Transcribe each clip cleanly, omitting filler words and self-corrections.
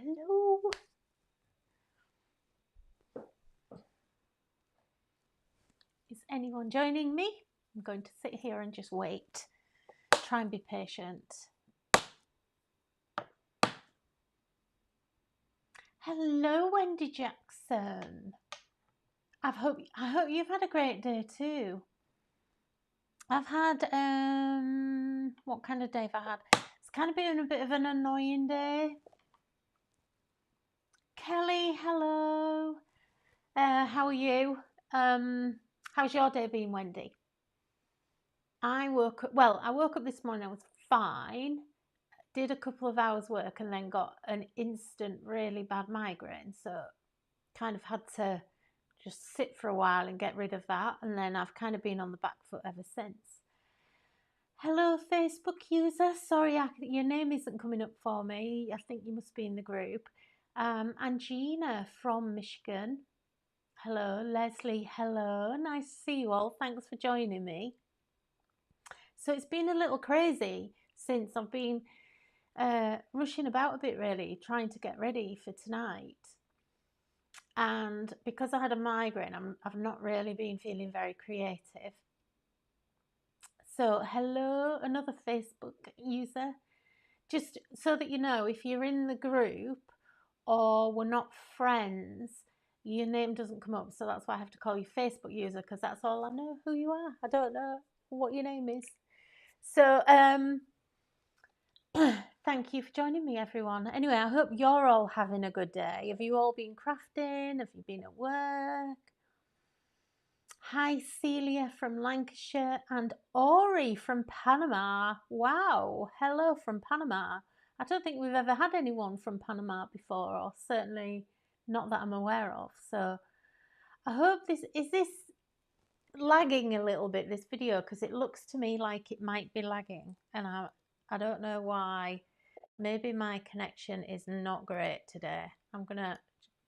Hello. Is anyone joining me? I'm going to sit here and just wait. Try and be patient. Hello, Wendy Jackson. I hope you've had a great day too. I've had what kind of day have I had? It's kind of been a bit of an annoying day. Kelly, hello. How are you? How's your day been, Wendy? I woke up this morning, I was fine. Did a couple of hours work and then got an instant really bad migraine, so kind of had to just sit for a while and get rid of that, and then I've kind of been on the back foot ever since. Hello, Facebook user. Sorry, your name isn't coming up for me. I think you must be in the group. Angina from Michigan. Hello, Leslie. Hello, nice to see you all. Thanks for joining me. So it's been a little crazy since I've been rushing about a bit, really, trying to get ready for tonight. And because I had a migraine, I've not really been feeling very creative. So hello, another Facebook user. Just so that you know, if you're in the group or we're not friends, your name doesn't come up. So that's why I have to call you Facebook user, because that's all I know who you are. I don't know what your name is. So thank you for joining me, everyone. Anyway, I hope you're all having a good day. Have you all been crafting? Have you been at work? Hi, Celia from Lancashire and Ori from Panama. Wow, hello from Panama. I don't think we've ever had anyone from Panama before, or certainly not that I'm aware of. So I hope this lagging a little bit, this video, because it looks to me like it might be lagging, and I don't know why. Maybe my connection is not great today. I'm gonna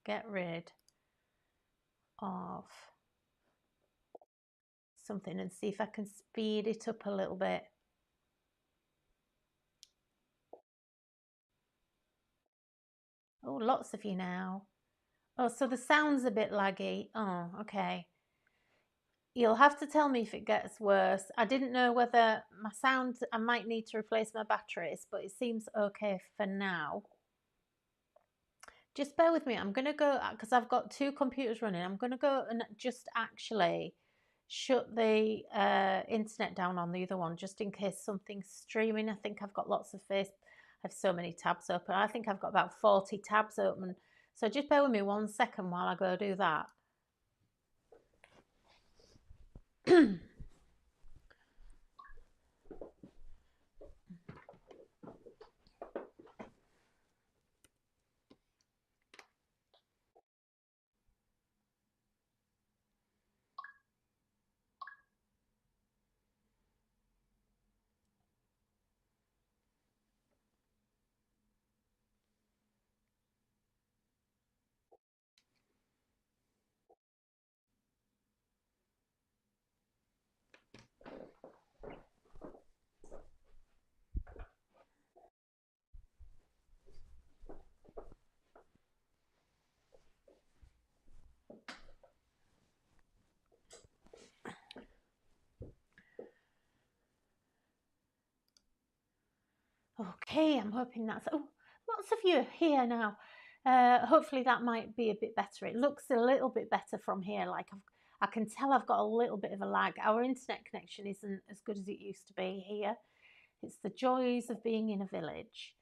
get rid of something and see if I can speed it up a little bit. Oh, lots of you now. Oh, so the sound's a bit laggy. Oh, okay. You'll have to tell me if it gets worse. I didn't know whether my sound, I might need to replace my batteries, but it seems okay for now. Just bear with me. I'm going to go, because I've got two computers running, I'm going to go and just actually shut the internet down on the other one, just in case something's streaming. I think I've got lots of I have so many tabs open. I think I've got about 40 tabs open. So just bear with me 1 second while I go do that. Okay, I'm hoping that's, oh, lots of you here now. Hopefully that might be a bit better. It looks a little bit better from here. Like I can tell I've got a little bit of a lag. Our internet connection isn't as good as it used to be here. It's the joys of being in a village.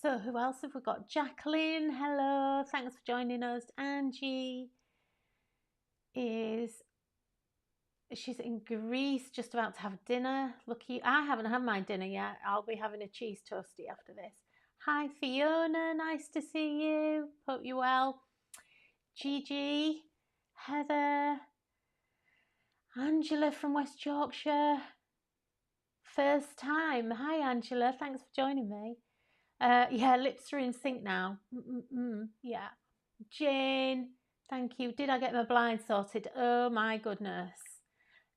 So who else have we got? Jacqueline, hello. Thanks for joining us. Angie she's in Greece, just about to have dinner. Lucky, I haven't had my dinner yet. I'll be having a cheese toastie after this. Hi, Fiona. Nice to see you. Hope you're well. Gigi, Heather, Angela from West Yorkshire. First time. Hi, Angela. Thanks for joining me. Yeah, lips are in sync now. Yeah. Jane, thank you. Did I get my blind sorted? Oh my goodness.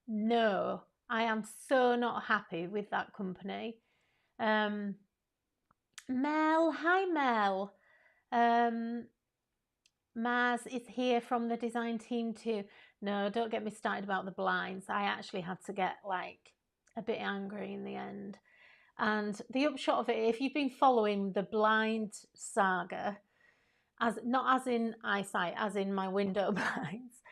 No, I am so not happy with that company. Mel, hi Mel. Maz is here from the design team too. No, don't get me started about the blinds. I actually had to get like a bit angry in the end. And the upshot of it, if you've been following the blind saga, as not as in eyesight, as in my window blinds,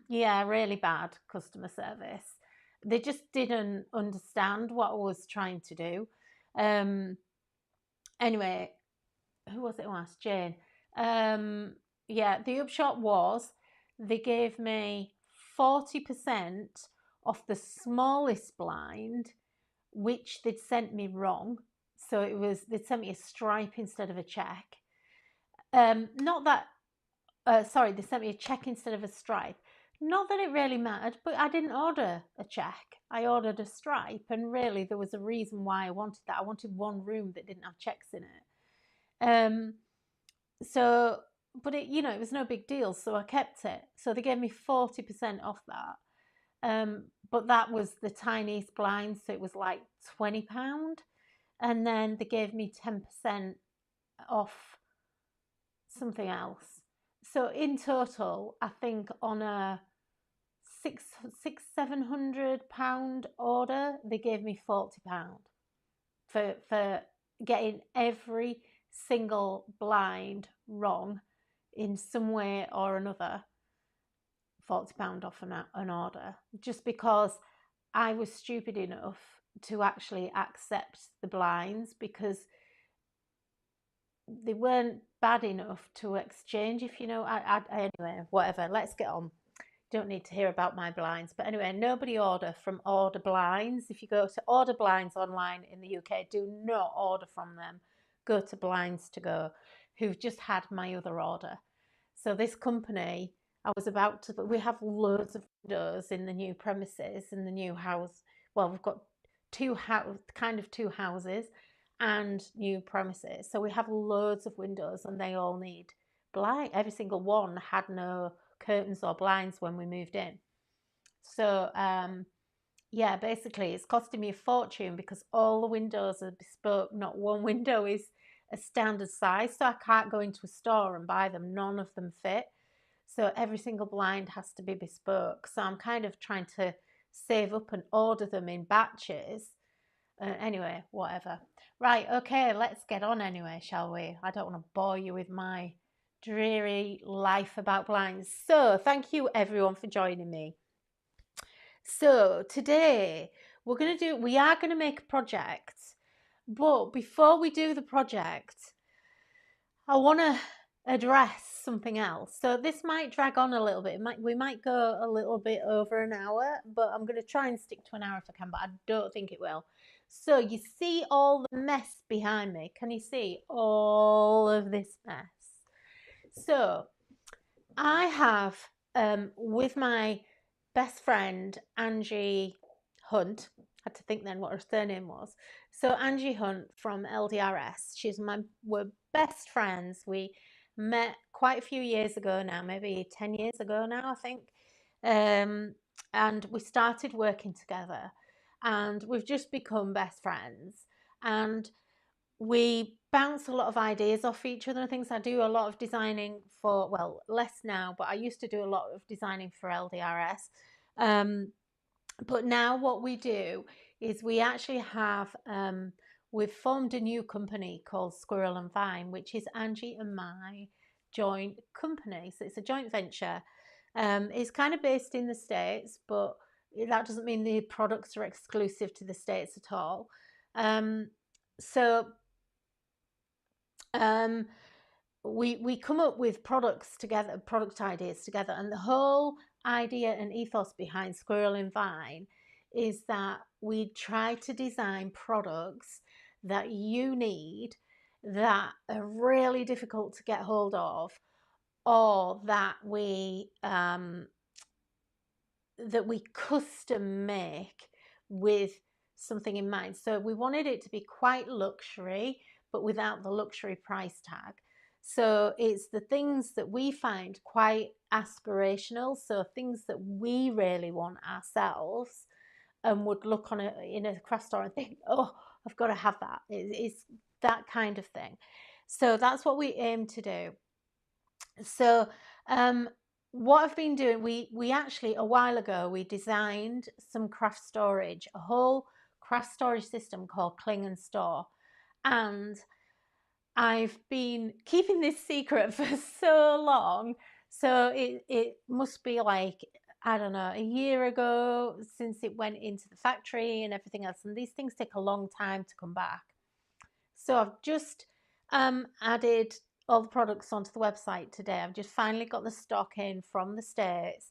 yeah, really bad customer service. They just didn't understand what I was trying to do. Anyway, who was it who asked? Jane. Yeah, the upshot was they gave me 40% off the smallest blind, which they'd sent me wrong. So it was, they'd sent me a stripe instead of a check. Not that, sorry, they sent me a check instead of a stripe. Not that it really mattered, but I didn't order a check. I ordered a stripe, and really there was a reason why I wanted that. I wanted one room that didn't have checks in it. So, but it, you know, it was no big deal, so I kept it. So they gave me 40% off that. But that was the tiniest blind, so it was like £20. And then they gave me 10% off something else. So in total, I think on a £700 order, they gave me £40 for getting every single blind wrong in some way or another. £40 off an order, just because I was stupid enough to actually accept the blinds, because they weren't bad enough to exchange, if you know. Anyway, whatever, let's get on. Don't need to hear about my blinds. But anyway, nobody order from Order Blinds. If you go to Order Blinds online in the UK, do not order from them. Go to Blinds to Go, who've just had my other order. So this company, I was about to, we have loads of windows in the new premises, in the new house. Well, we've got two houses and new premises. So we have loads of windows, and they all need blind. Every single one had no curtains or blinds when we moved in. So yeah, basically it's costing me a fortune, because all the windows are bespoke. Not one window is a standard size, so I can't go into a store and buy them. None of them fit. So every single blind has to be bespoke. So I'm kind of trying to save up and order them in batches. Anyway, whatever. Right, okay, let's get on anyway, shall we? I don't want to bore you with my dreary life about blinds. So thank you everyone for joining me. So today we are going to make a project, but before we do the project, I want to address something else. So this might drag on a little bit. We might go a little bit over an hour, but I'm going to try and stick to an hour if I can, but I don't think it will. So you see all the mess behind me? Can you see all of this mess? So I have, with my best friend, Angie Hunt, had to think then what her surname was. So Angie Hunt from LDRS, we're best friends. We met quite a few years ago now, maybe 10 years ago now, I think. And we started working together, and we've just become best friends. And we bounce a lot of ideas off each other and things. I do a lot of designing for, well, less now, but I used to do a lot of designing for LDRS. But now what we do is we actually have, we've formed a new company called Squirrel and Vine, which is Angie and my joint company. So it's a joint venture. It's kind of based in the States, but that doesn't mean the products are exclusive to the States at all. We come up with products together, product ideas together, and the whole idea and ethos behind Squirrel and Vine is that we try to design products that you need, that are really difficult to get hold of, or that we custom make with something in mind. So we wanted it to be quite luxury, but without the luxury price tag. So it's the things that we find quite aspirational, so things that we really want ourselves, and would look on in a craft store and think, oh, I've got to have that. It's that kind of thing. So that's what we aim to do. So what I've been doing, we actually a while ago we designed some craft storage, a whole craft storage system called Cling and Store, and I've been keeping this secret for so long. So it must be like, I don't know, a year ago since it went into the factory and everything else. And these things take a long time to come back. So I've just added all the products onto the website today. I've just finally got the stock in from the States.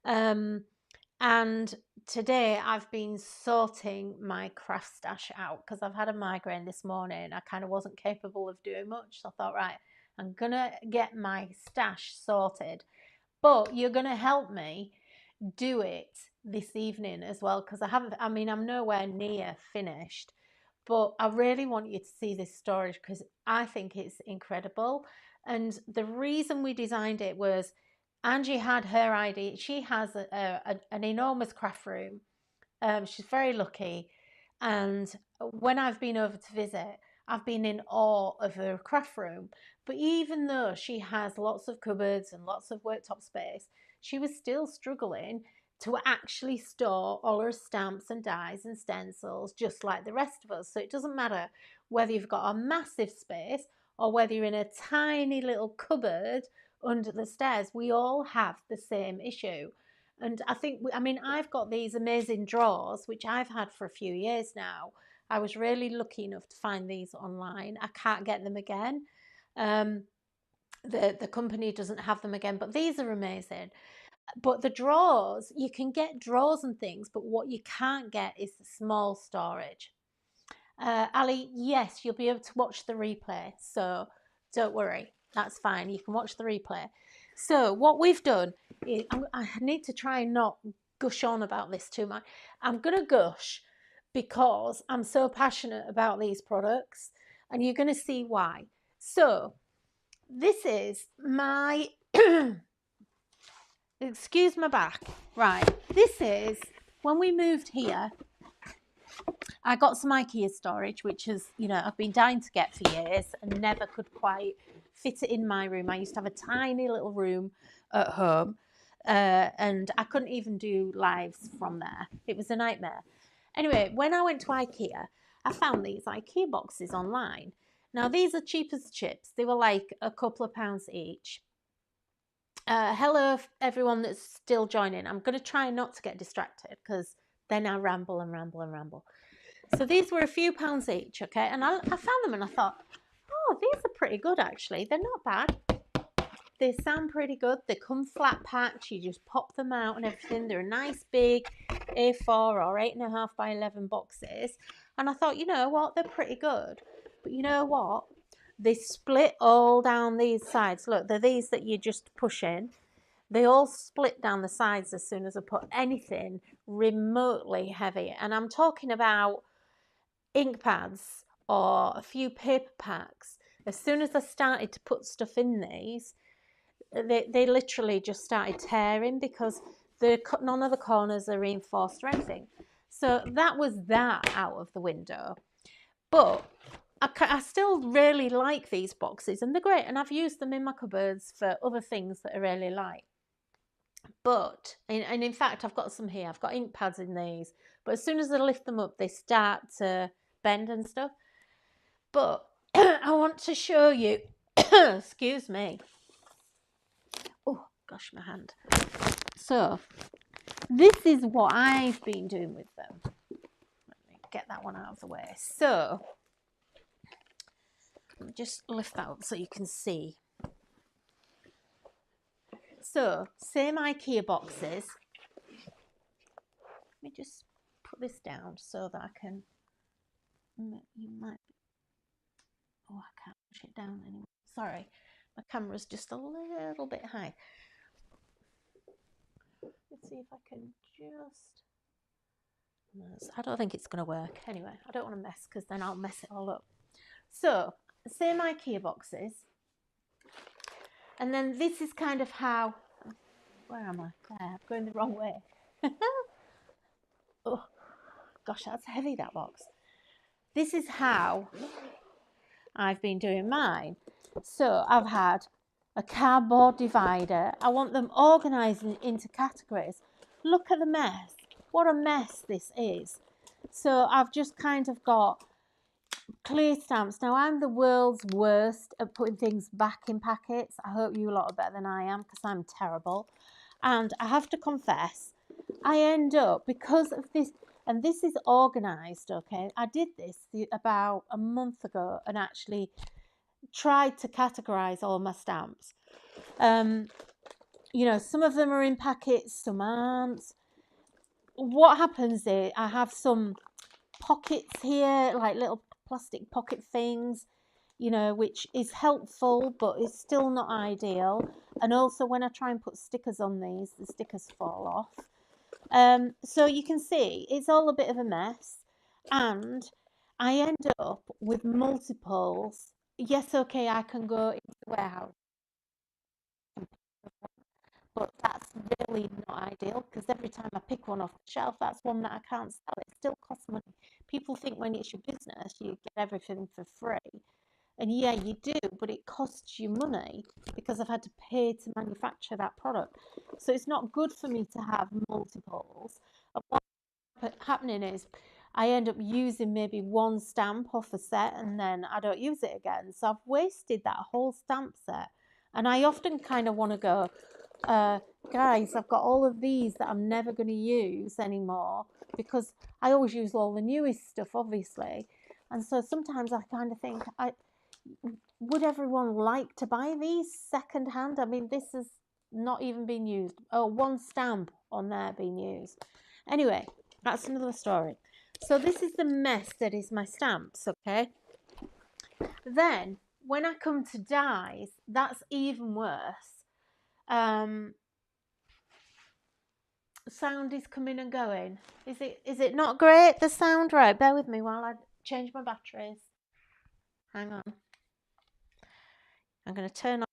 And today I've been sorting my craft stash out because I've had a migraine this morning. I kind of wasn't capable of doing much. So I thought, right, I'm going to get my stash sorted. But you're going to help me do it this evening as well because I'm nowhere near finished. But I really want you to see this storage because I think it's incredible. And the reason we designed it was Angie had her idea. She has an enormous craft room. She's very lucky. And when I've been over to visit, I've been in awe of her craft room. But even though she has lots of cupboards and lots of worktop space, she was still struggling to actually store all her stamps and dies and stencils just like the rest of us. So it doesn't matter whether you've got a massive space or whether you're in a tiny little cupboard under the stairs, we all have the same issue. And I've got these amazing drawers, which I've had for a few years now. I was really lucky enough to find these online. I can't get them again. The company doesn't have them again, but these are amazing. But the drawers, you can get drawers and things, but what you can't get is the small storage. Ali, yes, you'll be able to watch the replay, so don't worry, that's fine. You can watch the replay. So what we've done is, I need to try and not gush on about this too much. I'm going to gush because I'm so passionate about these products, and you're going to see why. So this is my excuse my back. Right, this is when we moved here. I got some IKEA storage, which is, I've been dying to get for years and never could quite fit it in my room. I used to have a tiny little room at home, and I couldn't even do lives from there. It was a nightmare. Anyway, when I went to IKEA, I found these IKEA boxes online. Now, these are cheap as chips. They were like a couple of pounds each. Hello, everyone that's still joining. I'm going to try not to get distracted because then I ramble and ramble and ramble. So these were a few pounds each, okay? And I found them and I thought, oh, these are pretty good actually. They're not bad. They sound pretty good. They come flat packed. You just pop them out and everything. They're a nice big A4 or 8.5 by 11 boxes. And I thought, you know what? They're pretty good. But you know what? They split all down these sides. Look, they're these that you just push in. They all split down the sides as soon as I put anything remotely heavy. And I'm talking about ink pads or a few paper packs. As soon as I started to put stuff in these, they literally just started tearing because none of the corners are reinforced or anything. So that was that out of the window. But I still really like these boxes and they're great, and I've used them in my cupboards for other things that I really like. But, and in fact, I've got some here. I've got ink pads in these. But as soon as I lift them up, they start to bend and stuff. But I want to show you, excuse me. Oh, gosh, my hand. So, this is what I've been doing with them. Let me get that one out of the way. So, let me just lift that up so you can see. So, same IKEA boxes. Let me just put this down so that I can, you might, oh, I can't push it down anymore. Sorry, my camera's just a little bit high. Let's see if I can just, I don't think it's going to work. Anyway, I don't want to mess because then I'll mess it all up. So, same IKEA boxes. And then this is kind of how, where am I? There, I'm going the wrong way. Oh, gosh, that's heavy, that box. This is how I've been doing mine. So I've had a cardboard divider. I want them organised into categories. Look at the mess. What a mess this is. So I've just kind of got clear stamps. Now, I'm the world's worst at putting things back in packets. I hope you lot are better than I am, because I'm terrible. And I have to confess, I end up, because of this, and this is organised, okay? I did this about a month ago and actually tried to categorise all my stamps. You know, some of them are in packets, some aren't. What happens is I have some pockets here, like little plastic pocket things, you know, which is helpful, but it's still not ideal. And also when I try and put stickers on these, the stickers fall off. So you can see it's all a bit of a mess, and I end up with multiples. Yes, okay, I can go into the warehouse, but that's really not ideal, because every time I pick one off the shelf, that's one that I can't sell. It still costs money. People think when it's your business, you get everything for free. And yeah, you do, but it costs you money because I've had to pay to manufacture that product. So it's not good for me to have multiples. And what's happening is I end up using maybe one stamp off a set and then I don't use it again. So I've wasted that whole stamp set. And I often kind of want to go, guys, I've got all of these that I'm never going to use anymore, because I always use all the newest stuff, obviously. And so sometimes I kind of think, would everyone like to buy these second hand? I mean, this has not even been used. Oh, one stamp on there being used. Anyway, that's another story. So this is the mess that is my stamps, okay? Then when I come to dies, that's even worse. Sound is coming and going. Is it not great, the sound? Right, bear with me while I change my batteries. Hang on. I'm going to turn on.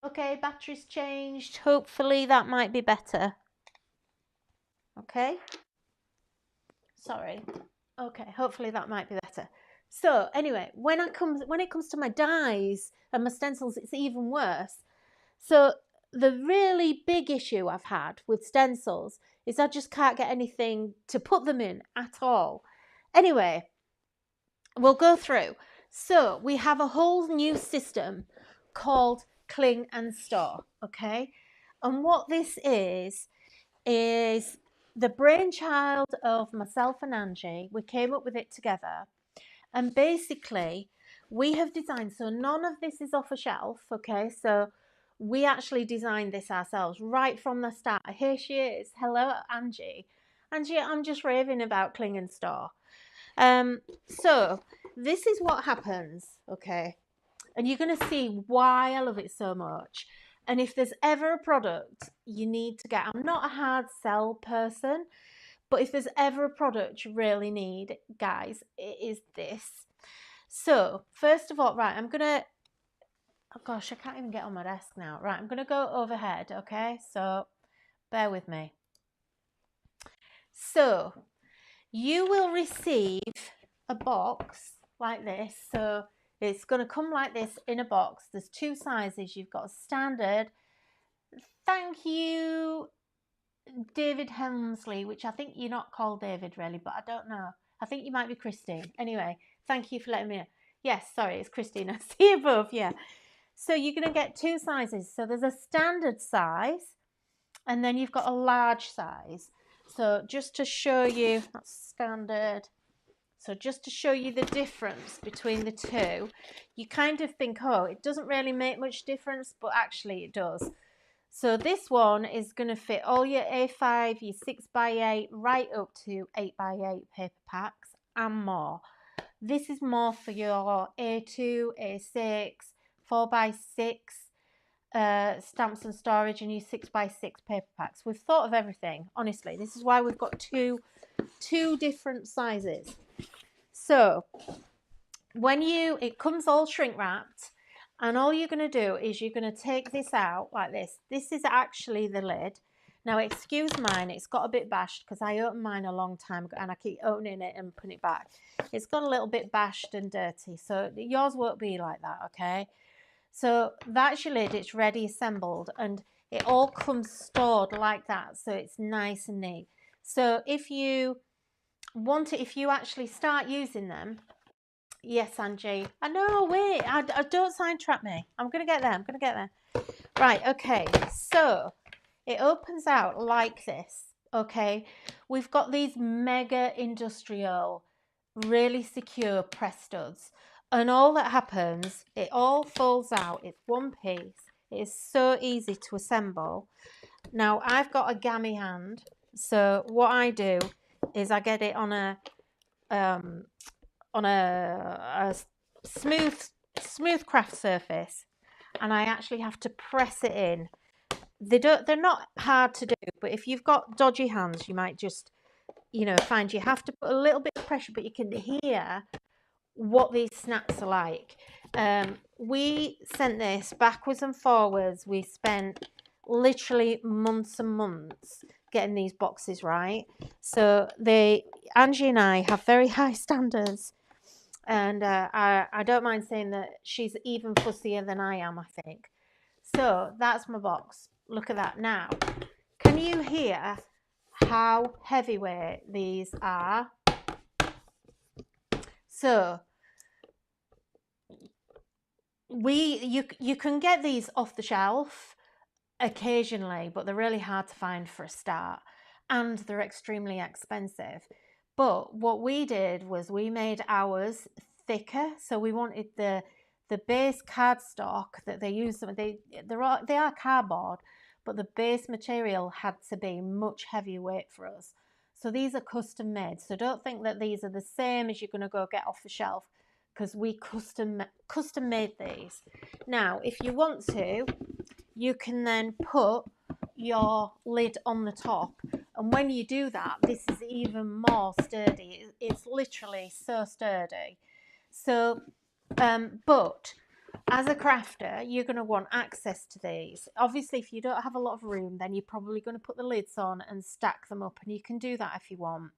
Okay, batteries changed. Hopefully that might be better. Okay. Sorry. Okay, hopefully that might be better. So anyway, when it comes to my dies and my stencils, it's even worse. So the really big issue I've had with stencils is I just can't get anything to put them in at all. Anyway, we'll go through. So we have a whole new system called Cling and Store, okay? And what this is the brainchild of myself and Angie. We came up with it together. And basically, we have designed, so none of this is off a shelf, okay? So we actually designed this ourselves right from the start. Here she is. Hello, Angie. Angie, I'm just raving about Cling and Store. So this is what happens, okay? And you're going to see why I love it so much. And if there's ever a product you need to get, I'm not a hard sell person, but if there's ever a product you really need, guys, it is this. So first of all, right, I'm going to, oh gosh, I can't even get on my desk now. Right, I'm going to go overhead, okay? So bear with me. So you will receive a box like this. So it's going to come like this in a box. There's two sizes. You've got a standard. Thank you, David Helmsley, which I think you're not called David really, but I don't know. I think you might be Christine. Anyway, thank you for letting me know. Yes, sorry, it's Christine. I see above, yeah. So you're going to get two sizes. So there's a standard size, and then you've got a large size. So just to show you, that's standard. So just to show you the difference between the two, you kind of think, oh, it doesn't really make much difference, but actually it does. So this one is going to fit all your A5, your 6x8, right up to 8x8 paper packs and more. This is more for your A2, A6, 4x6, stamps and storage and use 6x6 paper packs. We've thought of everything, honestly. This is why we've got two different sizes. So when it comes all shrink wrapped, and all you're going to do is you're going to take this out like this. This is actually the lid. Now, excuse mine, it's got a bit bashed because I opened mine a long time ago and I keep opening it and putting it back. It's got a little bit bashed and dirty, so yours won't be like that, okay? So that's your lid, it's ready assembled, and it all comes stored like that, so it's nice and neat. So if you want it, if you actually start using them, yes, Angie, I know, wait, I don't sidetrack me. I'm going to get there, Right, okay, so it opens out like this, okay? We've got these mega industrial, really secure press studs. And all that happens, it all folds out. It's one piece. It is so easy to assemble. Now, I've got a gammy hand. So what I do is I get it on a smooth craft surface, and I actually have to press it in. They're not hard to do, but if you've got dodgy hands, you might just, find you have to put a little bit of pressure, but you can hear what these snaps are like. We sent this backwards and forwards. We spent literally months and months getting these boxes right. So Angie and I have very high standards, and I don't mind saying that she's even fussier than I am, I think. So that's my box. Look at that. Now, can you hear how heavyweight these are? So you can get these off the shelf occasionally, but they're really hard to find for a start, and they're extremely expensive. But what we did was we made ours thicker. So we wanted the base cardstock that they use. They are cardboard, but the base material had to be much heavier for us. So these are custom made. So don't think that these are the same as you're going to go get off the shelf, because we custom made these. Now, if you want to, you can then put your lid on the top, and when you do that, this is even more sturdy. It's literally so sturdy. So but as a crafter, you're going to want access to these. Obviously, if you don't have a lot of room, then you're probably going to put the lids on and stack them up, and you can do that if you want.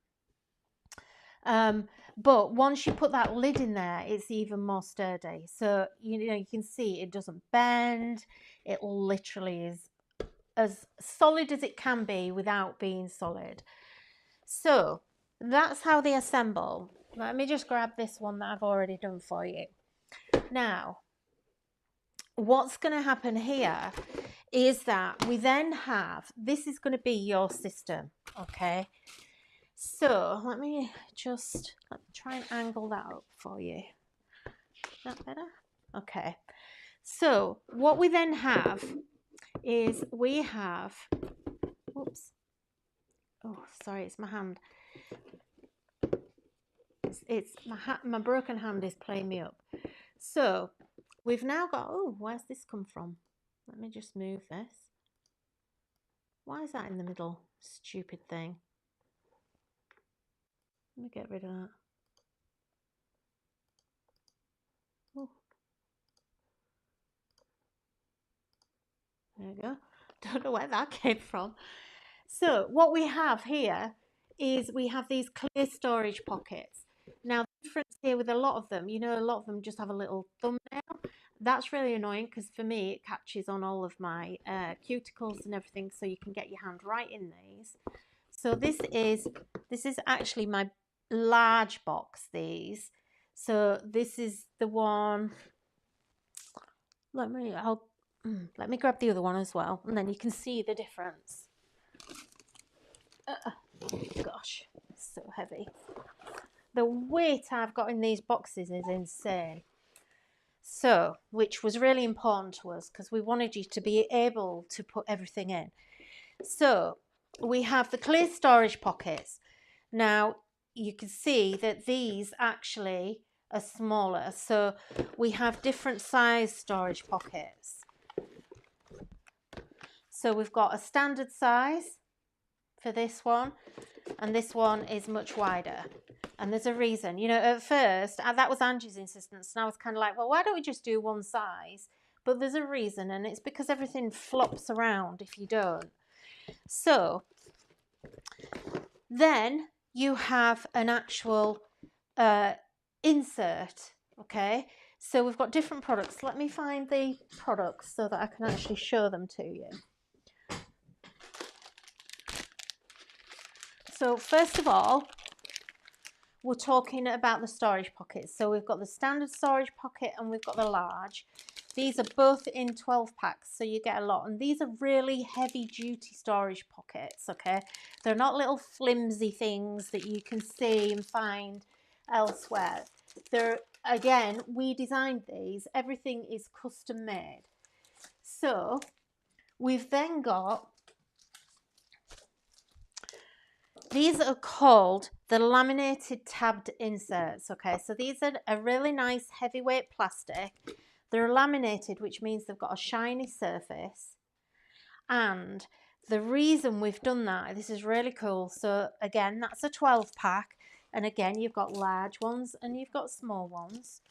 But once you put that lid in there, it's even more sturdy. So you can see it doesn't bend. It literally is as solid as it can be without being solid. So that's how they assemble. Let me just grab this one that I've already done for you. Now, what's going to happen here is that we then have, this is going to be your system, okay? So let me try and angle that up for you. Is that better? Okay. So what we then have is we have, whoops. Oh, sorry, it's my hand. It's my broken hand is playing me up. So we've now got, oh, where's this come from? Let me just move this. Why is that in the middle? Stupid thing. Let me get rid of that. Oh. There we go. Don't know where that came from. So what we have here is we have these clear storage pockets. Now, the difference here with a lot of them, a lot of them just have a little thumbnail. That's really annoying because for me, it catches on all of my cuticles and everything, so you can get your hand right in these. So this is actually my large box, these. So this is the one. Let me grab the other one as well, and then you can see the difference. Gosh, it's so heavy. The weight I've got in these boxes is insane. So, which was really important to us because we wanted you to be able to put everything in. So we have the clear storage pockets. Now you can see that these actually are smaller. So we have different size storage pockets. So we've got a standard size for this one, and this one is much wider. And there's a reason. You know, at first, that was Angie's insistence, and I was kind of like, well, why don't we just do one size? But there's a reason, and it's because everything flops around if you don't. So then you have an actual insert, okay? So we've got different products. Let me find the products so that I can actually show them to you. So first of all, we're talking about the storage pockets. So we've got the standard storage pocket and we've got the large. These are both in 12 packs, so you get a lot. And these are really heavy duty storage pockets, okay? They're not little flimsy things that you can see and find elsewhere. They're, again, we designed these. Everything is custom made. So we've then got, these are called the laminated tabbed inserts, okay? So these are a really nice heavyweight plastic. They're laminated, which means they've got a shiny surface. And the reason we've done that, this is really cool. So again, that's a 12 pack. And again, you've got large ones and you've got small ones.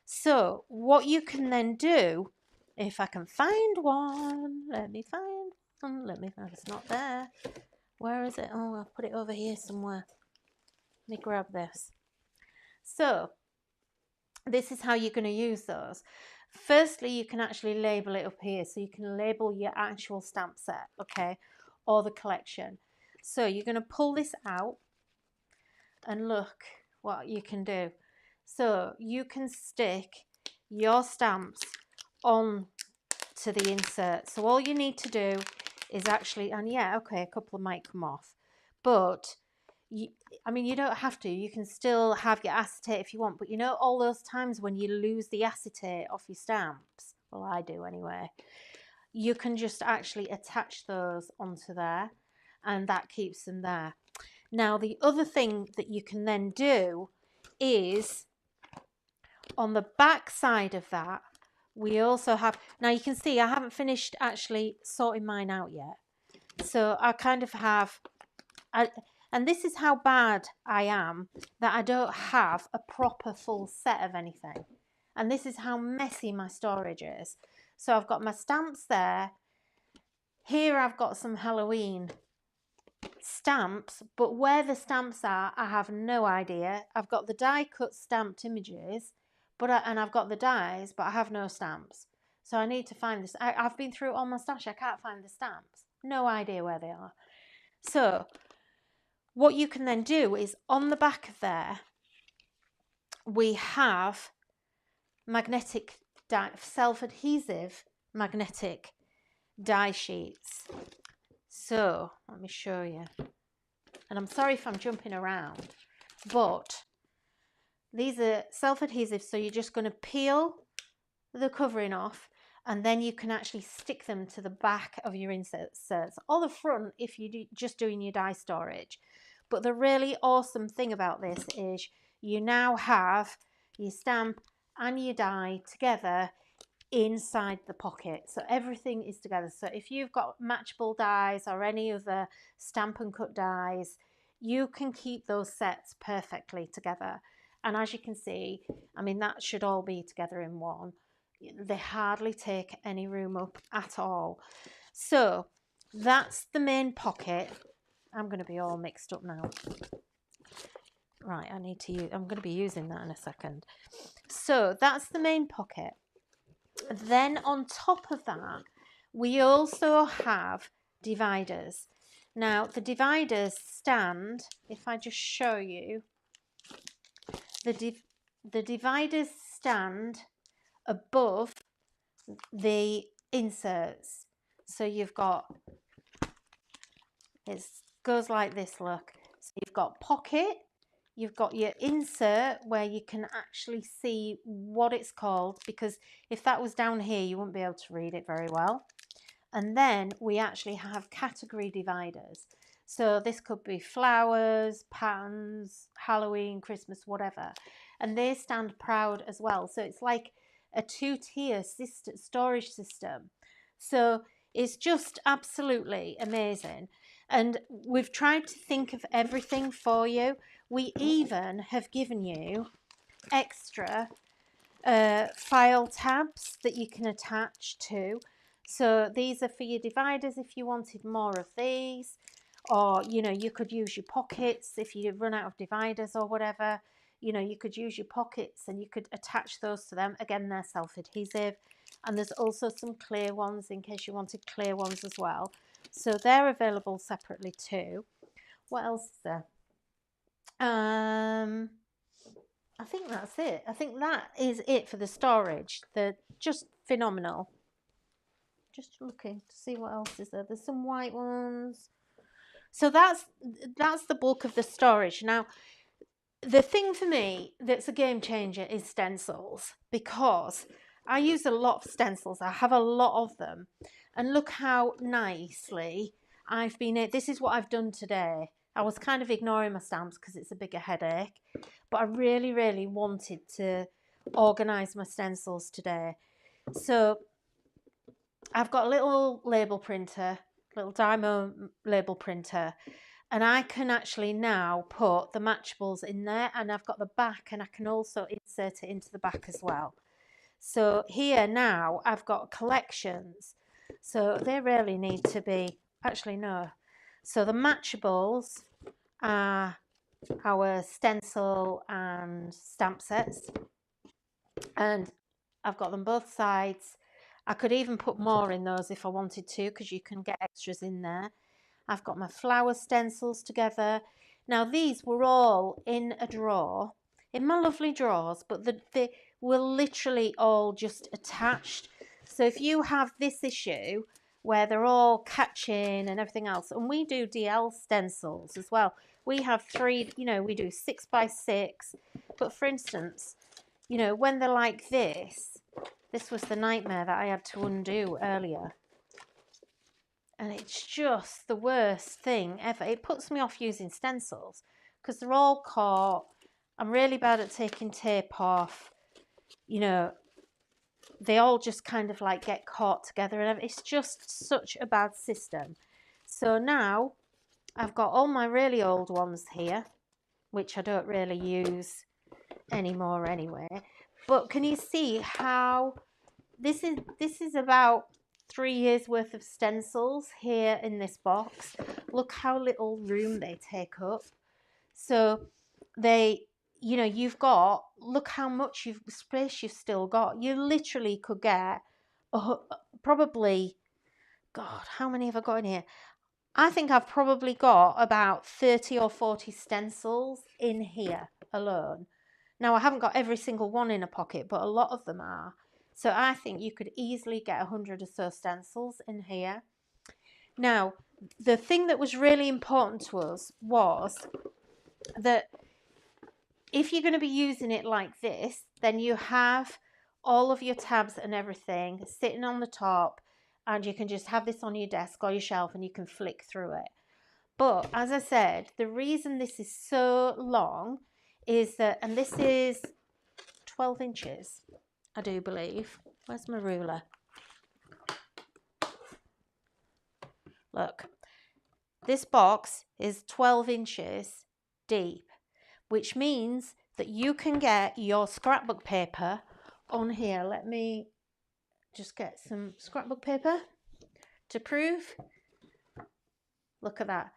So what you can then do, if I can find one, let me find one, it's not there. Where is it? Oh, I'll put it over here somewhere. Let me grab this. So this is how you're going to use those. Firstly, you can actually label it up here. So you can label your actual stamp set, okay, or the collection. So you're going to pull this out and look what you can do. So you can stick your stamps on to the insert. So all you need to do is actually, and yeah, okay, a couple might come off, but I mean, you don't have to. You can still have your acetate if you want, but you know all those times when you lose the acetate off your stamps, well, I do anyway, you can just actually attach those onto there, and that keeps them there. Now, the other thing that you can then do is on the back side of that, we also have, now you can see I haven't finished actually sorting mine out yet. So I kind of have, and this is how bad I am, that I don't have a proper full set of anything. And this is how messy my storage is. So I've got my stamps there. Here I've got some Halloween stamps, but where the stamps are, I have no idea. I've got the die cut stamped images, and I've got the dies, but I have no stamps. So I need to find this. I've been through all my stash. I can't find the stamps. No idea where they are. So what you can then do is on the back of there, we have magnetic die, self-adhesive magnetic die sheets. So let me show you. And I'm sorry if I'm jumping around, but these are self-adhesive, so you're just going to peel the covering off, and then you can actually stick them to the back of your inserts or the front if you're just doing your die storage. But the really awesome thing about this is you now have your stamp and your die together inside the pocket. So everything is together. So if you've got matchable dies or any other stamp and cut dies, you can keep those sets perfectly together. And as you can see, I mean, that should all be together in one. They hardly take any room up at all. So that's the main pocket. I'm going to be all mixed up now. Right, I'm going to be using that in a second. So that's the main pocket. Then on top of that, we also have dividers. Now, the dividers stand, if I just show you, the dividers stand above the inserts. So you've got, it goes like this, look. So you've got pocket, you've got your insert where you can actually see what it's called, because if that was down here, you wouldn't be able to read it very well. And then we actually have category dividers. So this could be flowers, patterns, Halloween, Christmas, whatever. And they stand proud as well. So it's like a two-tier storage system. So It's just absolutely amazing. And we've tried to think of everything for you. We even have given you extra file tabs that you can attach to. So these are for your dividers if you wanted more of these, or you could use your pockets if you run out of dividers or whatever. You could use your pockets and you could attach those to them. Again, they're self-adhesive. And there's also some clear ones in case you wanted clear ones as well. So they're available separately too. What else is there? I think that's it. I think that is it for the storage. They're just phenomenal. Just looking to see what else is there. There's some white ones. So that's the bulk of the storage. Now, the thing for me that's a game changer is stencils, because I use a lot of stencils. I have a lot of them. And look how nicely I've been. This is what I've done today. I was kind of ignoring my stamps because it's a bigger headache. But I really, really wanted to organise my stencils today. So I've got a little label printer, little Dymo label printer. And I can actually now put the matchables in there, and I've got the back, and I can also insert it into the back as well. So here now I've got collections. So they really need to be, actually no. So the matchables are our stencil and stamp sets. And I've got them both sides. I could even put more in those if I wanted to, because you can get extras in there. I've got my flower stencils together. Now these were all in a drawer, in my lovely drawers, but they were literally all just attached. So if you have this issue where they're all catching and everything else, and we do DL stencils as well. We have 3, we do 6x6, but for instance, when they're like this was the nightmare that I had to undo earlier. And it's just the worst thing ever. It puts me off using stencils because they're all caught. I'm really bad at taking tape off. They all just kind of like get caught together, and it's just such a bad system. So now I've got all my really old ones here, which I don't really use anymore anyway. But can you see how this is about 3 years worth of stencils here in this box. Look how little room they take up. So they, you've got, look how much space you've still got. You literally could get probably, God, how many have I got in here? I think I've probably got about 30 or 40 stencils in here alone. Now I haven't got every single one in a pocket, but a lot of them are. So I think you could easily get 100 or so stencils in here. Now, the thing that was really important to us was that if you're going to be using it like this, then you have all of your tabs and everything sitting on the top, and you can just have this on your desk or your shelf and you can flick through it. But as I said, the reason this is so long is that, and this is 12 inches. I do believe. Where's my ruler? Look, this box is 12 inches deep, which means that you can get your scrapbook paper on here. Let me just get some scrapbook paper to prove. Look at that.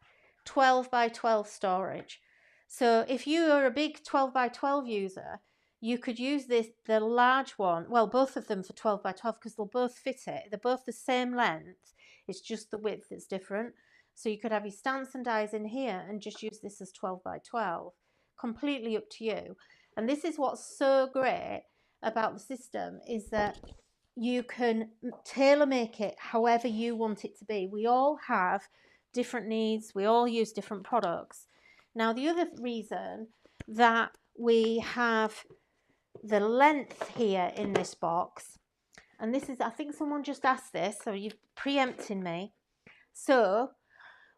12 by 12 storage. So if you are a big 12 by 12 user, you could use the large one, well, both of them for 12 by 12 because they'll both fit it. They're both the same length. It's just the width that's different. So you could have your stamps and dies in here and just use this as 12 by 12. Completely up to you. And this is what's so great about the system, is that you can tailor make it however you want it to be. We all have different needs. We all use different products. Now, the other reason that we have the length here in this box, and this is, I think someone just asked this, so you're preempting me. So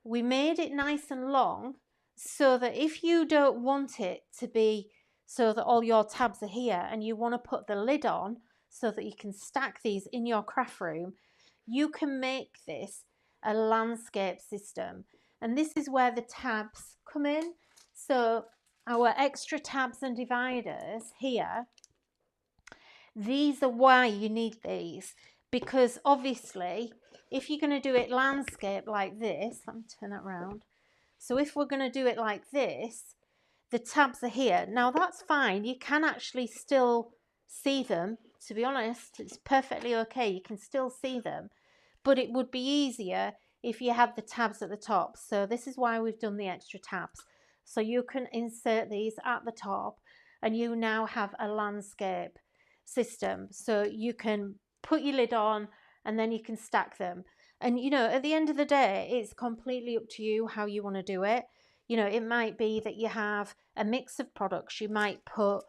we made it nice and long so that if you don't want it to be so that all your tabs are here and you want to put the lid on so that you can stack these in your craft room, you can make this a landscape system. And this is where the tabs come in. So our extra tabs and dividers here, these are why you need these, because obviously if you're going to do it landscape like this, let me turn that around. So if we're going to do it like this, the tabs are here. Now that's fine, you can actually still see them, to be honest, it's perfectly okay, you can still see them, but it would be easier if you had the tabs at the top. So this is why we've done the extra tabs. So you can insert these at the top and you now have a landscape system. So you can put your lid on and then you can stack them. And you know, at the end of the day, it's completely up to you how you want to do it. You know, it might be that you have a mix of products. You might put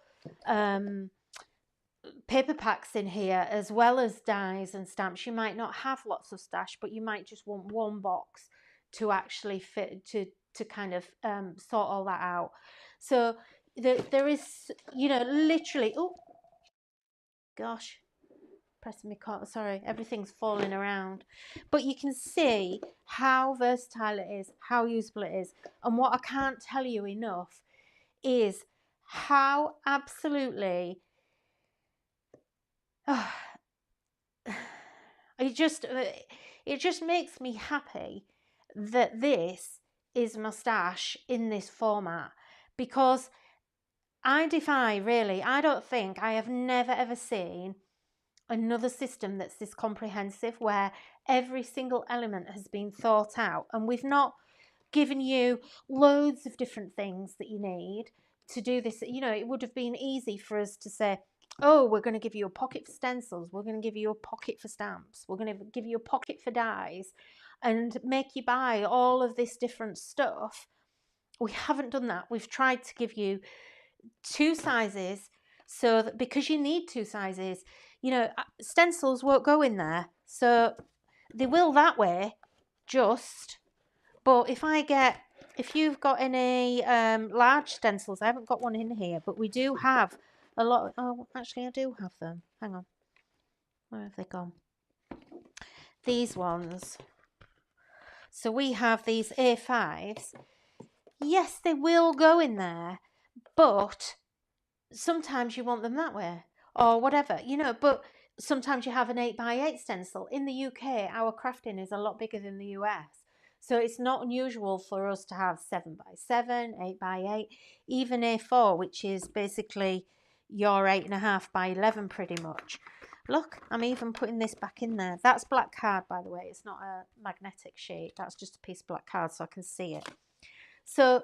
paper packs in here as well as dies and stamps. You might not have lots of stash, but you might just want one box to actually fit, to kind of sort all that out. So there is, you know, literally, oh gosh, pressing my car, sorry, everything's falling around, but you can see how versatile it is, how useful it is. And what I can't tell you enough is how absolutely it just makes me happy that this is my stash in this format, because I defy, really, I don't think, I have never ever seen another system that's this comprehensive, where every single element has been thought out, and we've not given you loads of different things that you need to do this. You know, it would have been easy for us to say, oh, we're going to give you a pocket for stencils, we're going to give you a pocket for stamps, we're going to give you a pocket for dies, and make you buy all of this different stuff. We haven't done that. We've tried to give you two sizes, so that, because you need two sizes, you know, stencils won't go in there, so they will that way, just. But if you've got any large stencils, I haven't got one in here, but we do have a lot. Oh, actually, I do have them. Hang on. Where have they gone? These ones. So we have these A5s. Yes, they will go in there, but sometimes you want them that way or whatever, you know, but sometimes you have an 8x8 stencil. In the UK, our crafting is a lot bigger than the US. So it's not unusual for us to have 7x7, 8x8, even A4, which is basically your 8.5 by 11 pretty much. Look, I'm even putting this back in there. That's black card, by the way. It's not a magnetic sheet. That's just a piece of black card so I can see it. So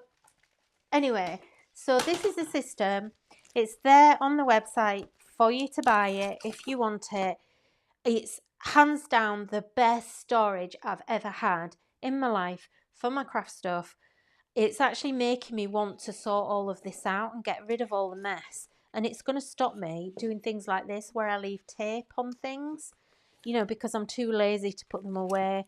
anyway, so this is the system. It's there on the website for you to buy it if you want it. It's hands down the best storage I've ever had in my life for my craft stuff. It's actually making me want to sort all of this out and get rid of all the mess. And it's going to stop me doing things like this where I leave tape on things, you know, because I'm too lazy to put them away.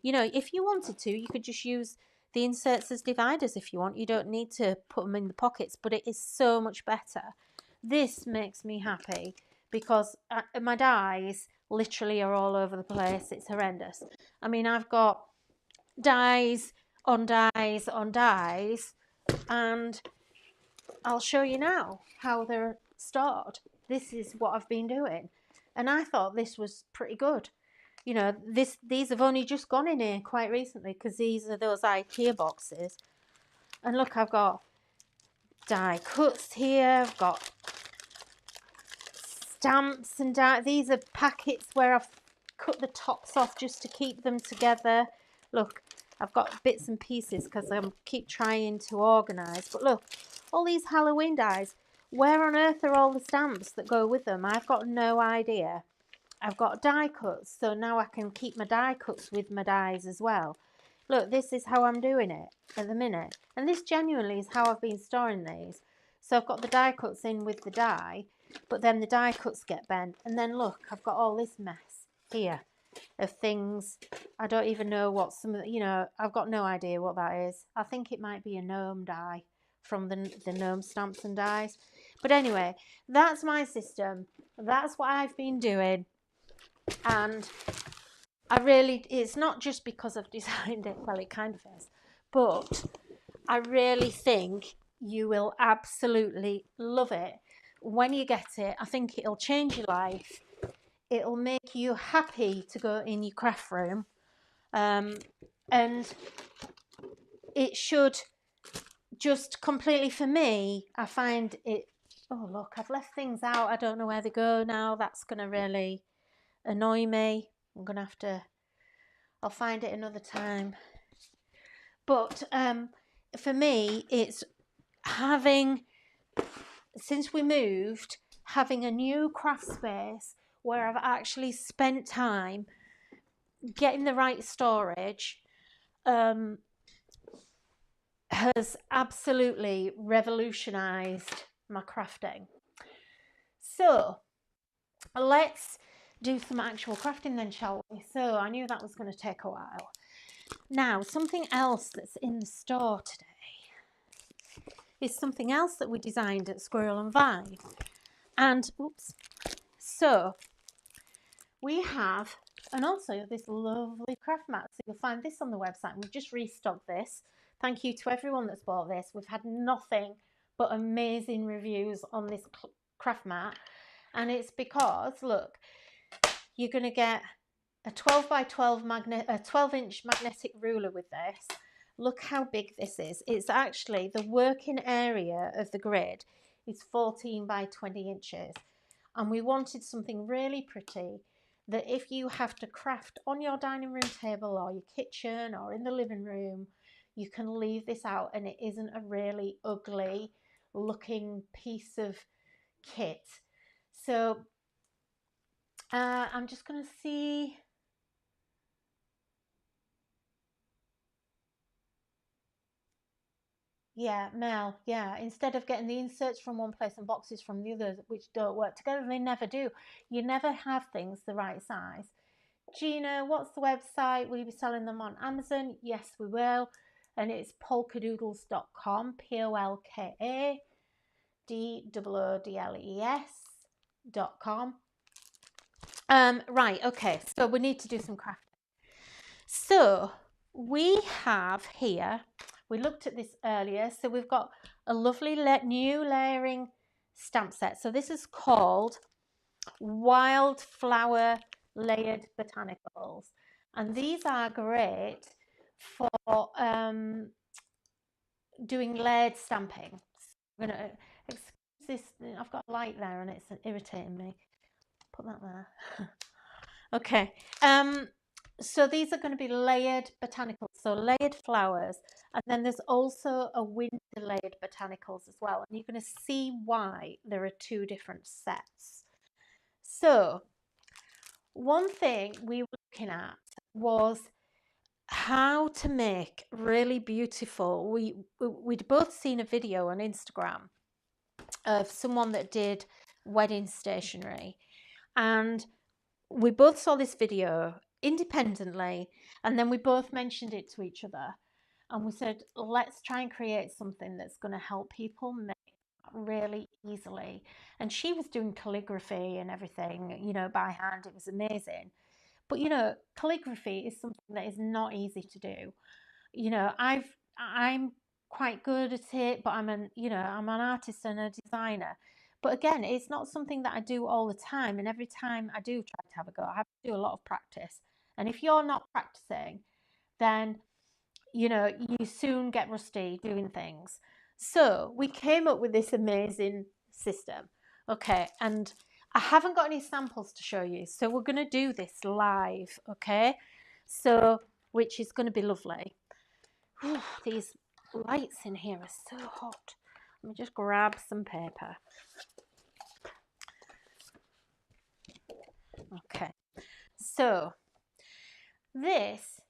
You know, if you wanted to, you could just use the inserts as dividers if you want. You don't need to put them in the pockets, but it is so much better. This makes me happy because my dies literally are all over the place. It's horrendous. I mean, I've got dies on dies on dies, and I'll show you now how they're stored. This is what I've been doing, and I thought this was pretty good. You know, these have only just gone in here quite recently because these are those IKEA boxes. And look, I've got die cuts here. I've got stamps and die. These are packets where I've cut the tops off just to keep them together. Look, I've got bits and pieces because I keep trying to organise. But look, all these Halloween dies. Where on earth are all the stamps that go with them? I've got no idea. I've got die cuts, so now I can keep my die cuts with my dies as well. Look, this is how I'm doing it at the minute. And this genuinely is how I've been storing these. So I've got the die cuts in with the die, but then the die cuts get bent. And then look, I've got all this mess here of things. I don't even know what some of the, you know, I've got no idea what that is. I think it might be a gnome die from the gnome stamps and dies. But anyway, that's my system. That's what I've been doing. And it's not just because I've designed it, well, it kind of is, but I really think you will absolutely love it when you get it. I think it'll change your life. It'll make you happy to go in your craft room. And it should just completely, for me, I find it, oh look, I've left things out. I don't know where they go now. That's going to really annoy me. I'm going to have to, I'll find it another time. But for me, it's having, since we moved, having a new craft space where I've actually spent time getting the right storage has absolutely revolutionized my crafting. So let's do some actual crafting then, shall we? So I knew that was going to take a while. Now, something else that's in the store today is something else that we designed at Squirrel and Vine. And, oops, so we have, and also this lovely craft mat. So you'll find this on the website. We've just restocked this. Thank you to everyone that's bought this. We've had nothing but amazing reviews on this craft mat. And it's because, look, you're going to get a 12 by 12 a 12-inch magnetic ruler with this. Look how big this is. It's actually, the working area of the grid is 14 by 20 inches. And we wanted something really pretty that if you have to craft on your dining room table or your kitchen or in the living room, you can leave this out and it isn't a really ugly looking piece of kit. So I'm just going to see. Yeah, Mel, yeah. Instead of getting the inserts from one place and boxes from the other, which don't work together, they never do. You never have things the right size. Gina, what's the website? Will you be selling them on Amazon? Yes, we will. And it's polkadoodles.com, polkadoodles.com. Right, okay, so we need to do some crafting. So we have here, we looked at this earlier, so we've got a lovely new layering stamp set. So this is called Wildflower Layered Botanicals. And these are great for doing layered stamping. So I'm going to excuse this, I've got a light there and it's irritating me. Put that there. Okay. So these are going to be layered botanicals, so layered flowers, and then there's also a winter layered botanicals as well, and you're going to see why there are two different sets. So one thing we were looking at was how to make really beautiful, we'd both seen a video on Instagram of someone that did wedding stationery, and we both saw this video independently, and then we both mentioned it to each other, and we said, let's try and create something that's going to help people make really easily. And she was doing calligraphy and everything, you know, by hand. It was amazing. But you know, calligraphy is something that is not easy to do. You know, I'm quite good at it, but I'm an artist and a designer. But again, it's not something that I do all the time. And every time I do try to have a go, I have to do a lot of practice. And if you're not practicing, then, you know, you soon get rusty doing things. So we came up with this amazing system. Okay. And I haven't got any samples to show you. So we're going to do this live. Okay. So, which is going to be lovely. Whew, these lights in here are so hot. Let me just grab some paper. Okay, so this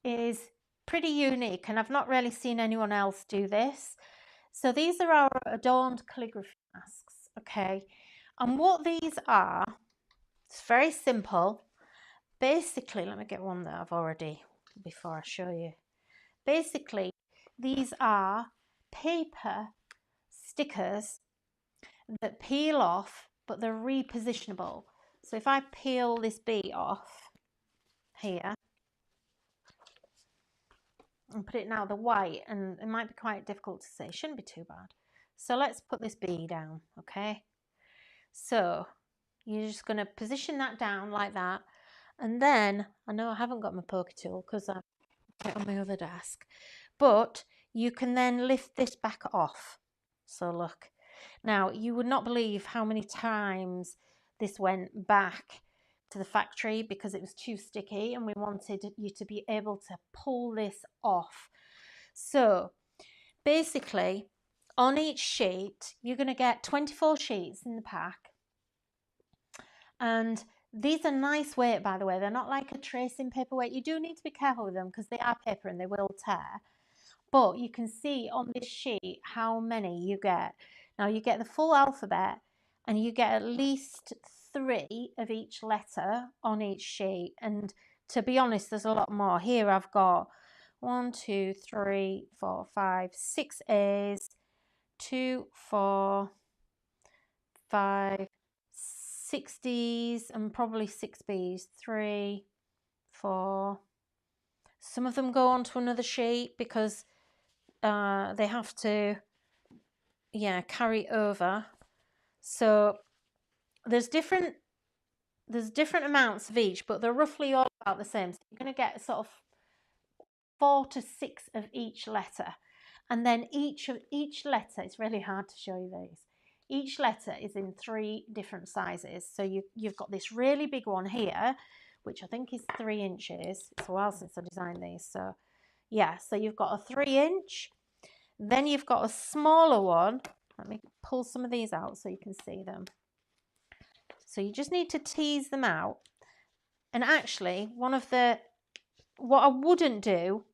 is pretty unique and I've not really seen anyone else do this. So these are our adorned calligraphy masks, okay? And what these are, it's very simple. Basically, let me get one that I've already, before I show you. Basically, these are paper stickers that peel off, but they're repositionable. So if I peel this bee off, here and put it now the white, and it might be quite difficult to say, it shouldn't be too bad. So let's put this bee down, okay? So you're just going to position that down like that, and then I know I haven't got my poker tool because I've got it on my other desk, but you can then lift this back off. So look, now you would not believe how many times this went back to the factory because it was too sticky, and we wanted you to be able to pull this off. So basically on each sheet you're going to get 24 sheets in the pack, and these are nice weight, by the way. They're not like a tracing paper weight. You do need to be careful with them because they are paper and they will tear, but you can see on this sheet how many you get. Now you get the full alphabet, and you get at least 3 of each letter on each sheet. And to be honest, there's a lot more. Here I've got 1, 2, 3, 4, 5, 6 A's, 2, 4, 5, 6 D's, and probably 6 B's, 3, 4. Some of them go on to another sheet because they have to, carry over. So there's different amounts of each, but they're roughly all about the same. So you're going to get sort of 4 to 6 of each letter, and then each letter, it's really hard to show you these. Each letter is in 3 different sizes. So you've got this really big one here, which I think is 3 inches. It's a while since I designed these, so yeah. So you've got a 3-inch. Then you've got a smaller one. Let me pull some of these out so you can see them. So you just need to tease them out. And actually, what I wouldn't do,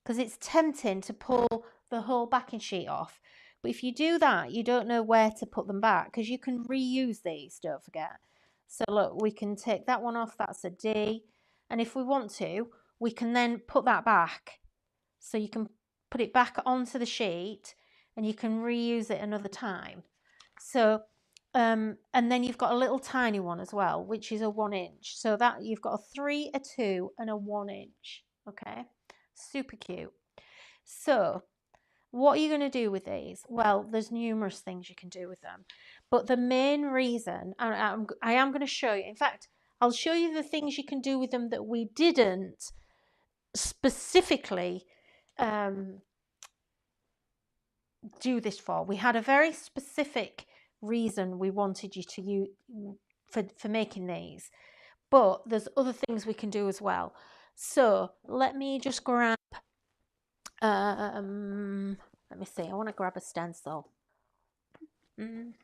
because it's tempting to pull the whole backing sheet off, but if you do that, you don't know where to put them back, because you can reuse these, don't forget. So look, we can take that one off, that's a D. And if we want to, we can then put that back. So you can put it back onto the sheet and you can reuse it another time. So, and then you've got a little tiny one as well, which is a 1-inch. So that you've got a 3, a 2 and a 1-inch. Okay, super cute. So what are you going to do with these? Well, there's numerous things you can do with them, but the main reason, and I am going to show you, in fact, I'll show you the things you can do with them that we didn't specifically do this for. We had a very specific reason we wanted you to use for making these, but there's other things we can do as well. So let me just grab let me see, I want to grab a stencil. And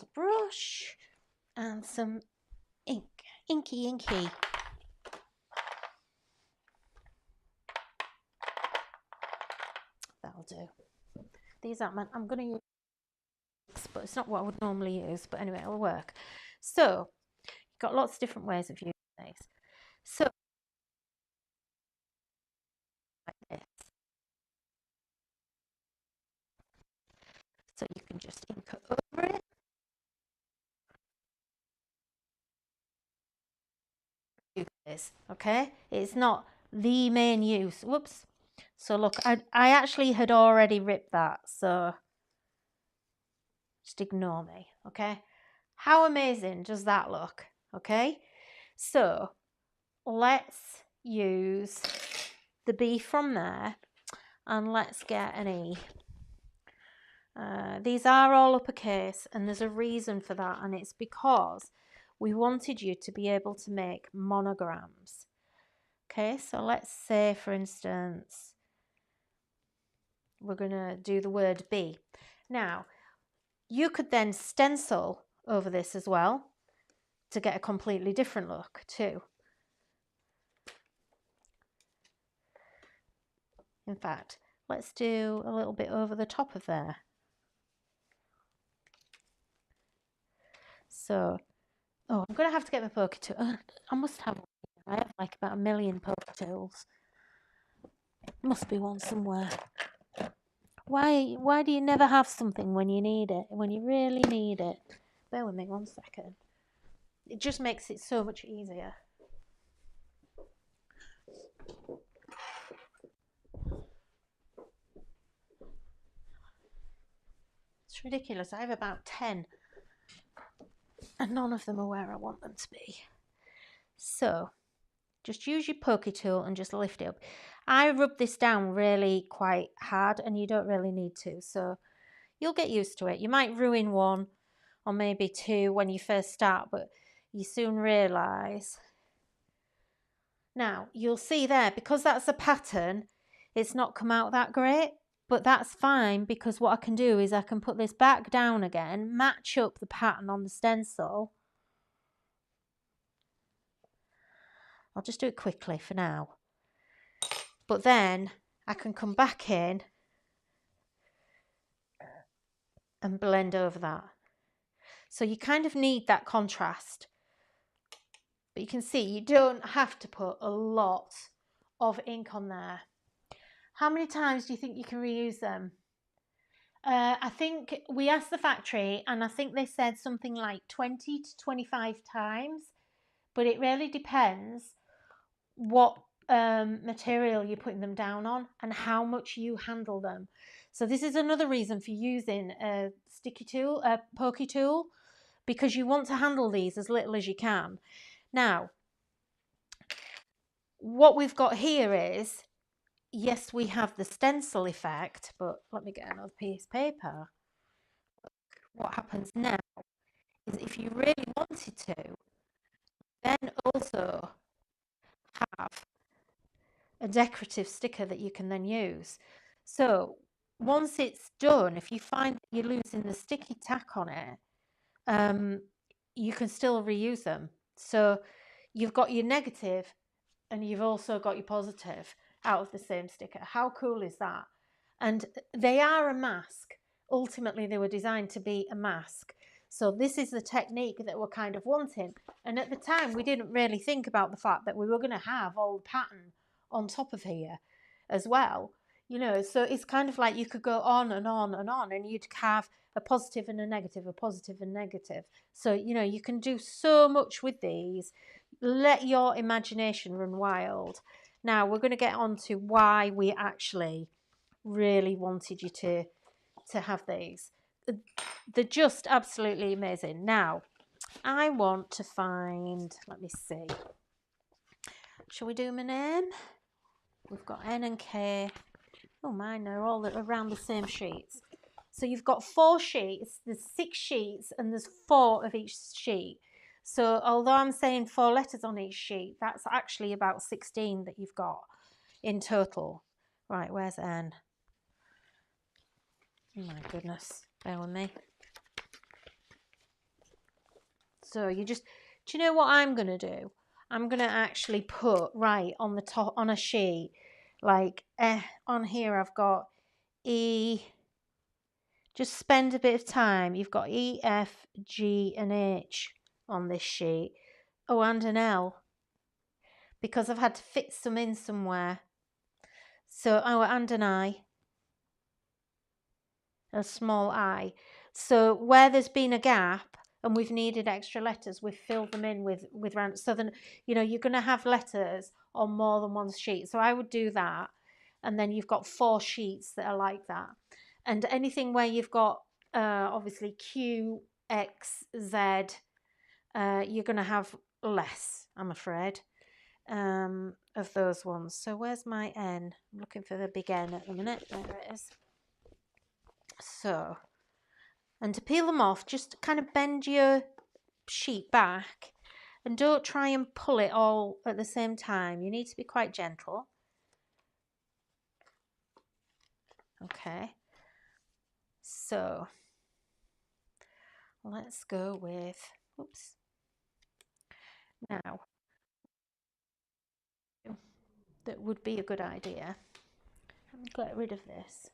a brush and some ink, inky. That'll do. These aren't meant, I'm going to use, but it's not what I would normally use, but anyway, it'll work. So you've got lots of different ways of using these. So like this. So you can just ink over it. Okay, it's not the main use. Whoops. So look, I actually had already ripped that, so just ignore me. Okay, how amazing does that look? Okay, so let's use the B from there and let's get an E. These are all uppercase, and there's a reason for that, and it's because we wanted you to be able to make monograms. Okay, so let's say, for instance, we're going to do the word B. Now, you could then stencil over this as well to get a completely different look too. In fact, let's do a little bit over the top of there. So, oh, I'm going to have to get my poker tool. I must have one. I have like about 1 million poker tools. Must be one somewhere. Why do you never have something when you need it, when you really need it? Bear with me 1 second. It just makes it so much easier. It's ridiculous. I have about 10 and none of them are where I want them to be. So just use your pokey tool and just lift it up. I rub this down really quite hard and you don't really need to. So you'll get used to it. You might ruin 1 or maybe 2 when you first start, but you soon realise. Now, you'll see there, because that's a pattern, it's not come out that great, but that's fine because what I can do is I can put this back down again, match up the pattern on the stencil. I'll just do it quickly for now. But then I can come back in and blend over that. So you kind of need that contrast. But you can see you don't have to put a lot of ink on there. How many times do you think you can reuse them? I think we asked the factory and I think they said something like 20 to 25 times, but it really depends what material you're putting them down on and how much you handle them. So this is another reason for using a sticky tool, a pokey tool, because you want to handle these as little as you can. Now, what we've got here is, yes, we have the stencil effect, but let me get another piece of paper. What happens now is if you really wanted to, then also have a decorative sticker that you can then use. So once it's done, if you find that you're losing the sticky tack on it, you can still reuse them. So you've got your negative and you've also got your positive out of the same sticker. How cool is that? And they are a mask. Ultimately, they were designed to be a mask. So this is the technique that we're kind of wanting. And at the time, we didn't really think about the fact that we were going to have all the pattern on top of here as well. You know, so it's kind of like you could go on and on and on, and you'd have a positive and a negative, a positive and negative. So, you know, you can do so much with these. Let your imagination run wild. Now, we're going to get on to why we actually really wanted you to have these. They're just absolutely amazing. Now, I want to find, let me see. Shall we do my name? We've got N and K. Oh, mine are all around the same sheets. So you've got 4 sheets. There's 6 sheets and there's 4 of each sheet. So although I'm saying 4 letters on each sheet, that's actually about 16 that you've got in total. Right, where's N? Oh my goodness, bear with me. So you just, do you know what I'm going to do? I'm going to actually put right on the top, on a sheet, like on here I've got E, just spend a bit of time. You've got E, F, G and H on this sheet. Oh, and an L, because I've had to fit some in somewhere. So, oh, and an I, a small I. So where there's been a gap and we've needed extra letters, we've filled them in with round. So then, you know, you're going to have letters on more than one sheet. So I would do that. And then you've got 4 sheets that are like that. And anything where you've got obviously Q, X, Z, you're going to have less, I'm afraid, of those ones. So where's my N? I'm looking for the big N at the minute. There it is. So, and to peel them off, just kind of bend your sheet back and don't try and pull it all at the same time. You need to be quite gentle. Okay. So, let's go with, oops. Now, that would be a good idea. Let me get rid of this.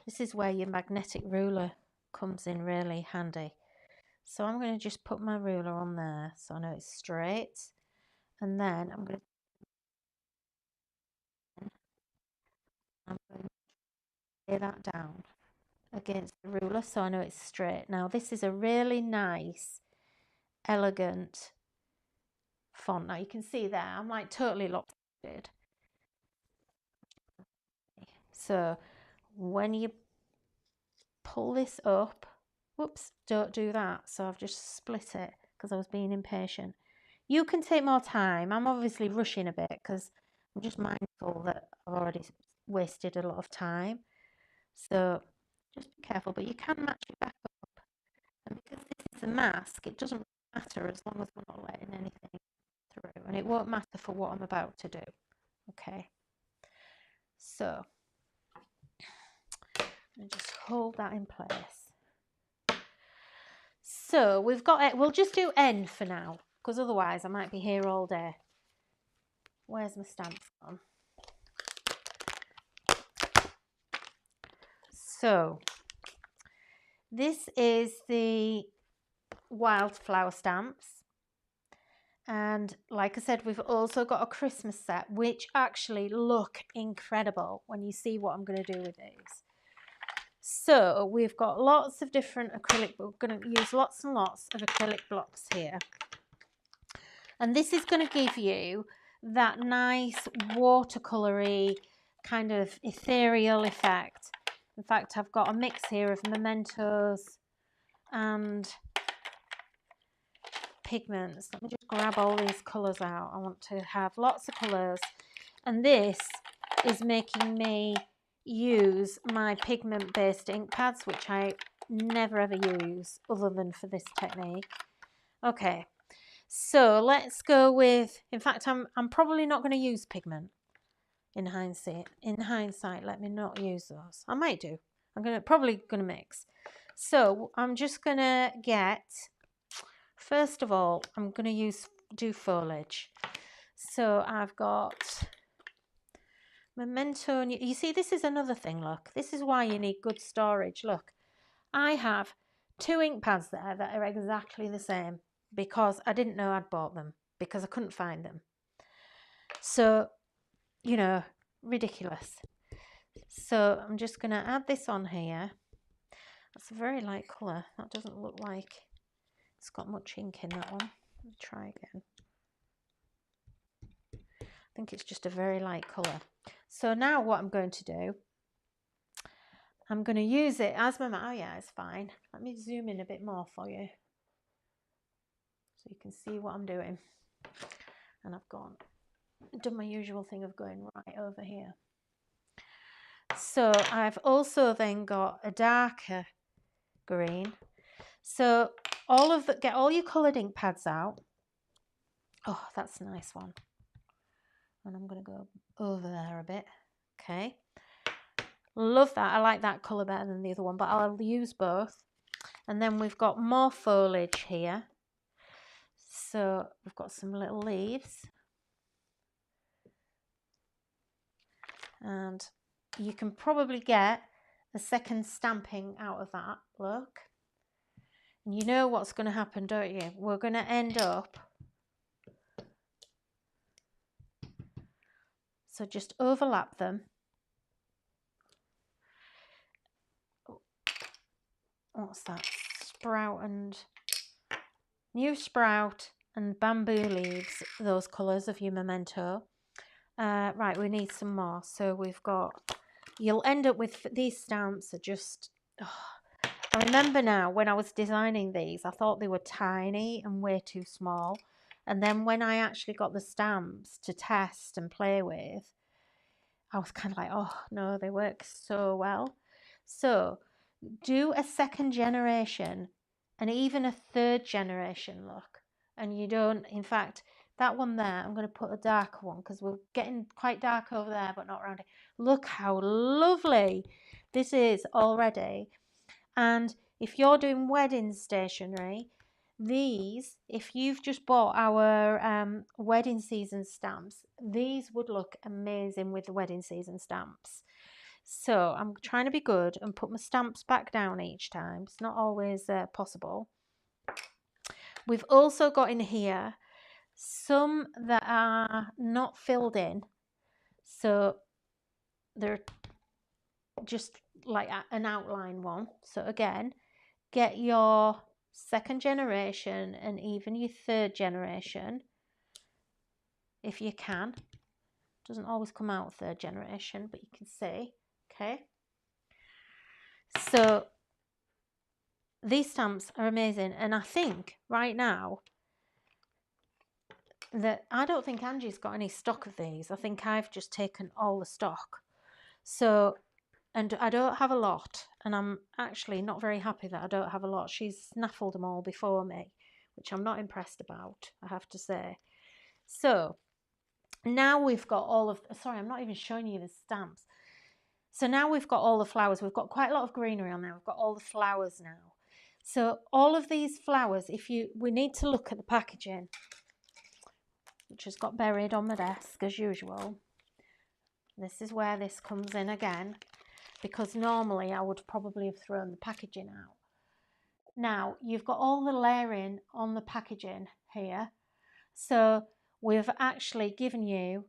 This is where your magnetic ruler comes in really handy. So I'm going to just put my ruler on there so I know it's straight. And then I'm going to I'm going to lay that down against the ruler so I know it's straight. Now this is a really nice, elegant font. Now you can see there, I'm like totally lopsided. So when you pull this up, whoops, don't do that. So I've just split it because I was being impatient. You can take more time. I'm obviously rushing a bit because I'm just mindful that I've already wasted a lot of time. So just be careful, but you can match it back up. And because this is a mask, it doesn't matter as long as we're not letting anything through. And it won't matter for what I'm about to do. Okay. So and just hold that in place. So we've got it. We'll just do N for now, because otherwise I might be here all day. Where's my stamps gone? So this is the wildflower stamps. And like I said, we've also got a Christmas set, which actually look incredible when you see what I'm going to do with these. So we've got lots of different acrylic, we're going to use lots and lots of acrylic blocks here. And this is going to give you that nice watercolory kind of ethereal effect. In fact, I've got a mix here of mementos and pigments. Let me just grab all these colours out. I want to have lots of colours. And this is making me use my pigment-based ink pads, which I never ever use other than for this technique. Okay, so let's go with, in fact, I'm probably not going to use pigment in hindsight. In hindsight, let me not use those. I might do. I'm probably gonna mix. So I'm just gonna get, first of all, I'm gonna do foliage. So I've got memento. You see, this is another thing. Look, this is why you need good storage. Look, I have 2 ink pads there that are exactly the same because I didn't know I'd bought them because I couldn't find them. So, you know, ridiculous. So I'm just going to add this on here. That's a very light colour. That doesn't look like it's got much ink in that one. Let me try again. I think it's just a very light colour. So now what I'm going to do, I'm going to use it as my, oh yeah, it's fine. Let me zoom in a bit more for you so you can see what I'm doing. And I've done my usual thing of going right over here. So I've also then got a darker green. So get all your coloured ink pads out. Oh, that's a nice one. And I'm going to go over there a bit. Okay. Love that. I like that colour better than the other one, but I'll use both. And then we've got more foliage here. So we've got some little leaves. And you can probably get a second stamping out of that, look. And you know what's going to happen, don't you? We're going to end up, so just overlap them. What's that? New sprout and bamboo leaves, those colours of your memento. Right, we need some more. So we've got, you'll end up with, these stamps are just, oh, I remember now when I was designing these, I thought they were tiny and way too small. And then when I actually got the stamps to test and play with, I was kind of like, oh no, they work so well. So do a second generation and even a third generation look. And you don't, in fact, that one there, I'm going to put a darker one because we're getting quite dark over there, but not around it. Look how lovely this is already. And if you're doing wedding stationery, these, if you've just bought our wedding season stamps, these would look amazing with the wedding season stamps. So I'm trying to be good and put my stamps back down each time. It's not always possible. We've also got in here some that are not filled in. So they're just like an outline one. So again, get your second generation and even your third generation if you can. Doesn't always come out third generation, but you can see. Okay, so these stamps are amazing, and I think right now that I don't think Angie's got any stock of these. I think I've just taken all the stock. So, and I don't have a lot, and I'm actually not very happy that I don't have a lot. She's snaffled them all before me, which I'm not impressed about, I have to say. So now we've got all of, sorry, I'm not even showing you the stamps. So now we've got all the flowers. We've got quite a lot of greenery on there. We've got all the flowers now. So all of these flowers, we need to look at the packaging, which has got buried on my desk as usual. This is where this comes in again, because normally I would probably have thrown the packaging out. Now you've got all the layering on the packaging here. So we've actually given you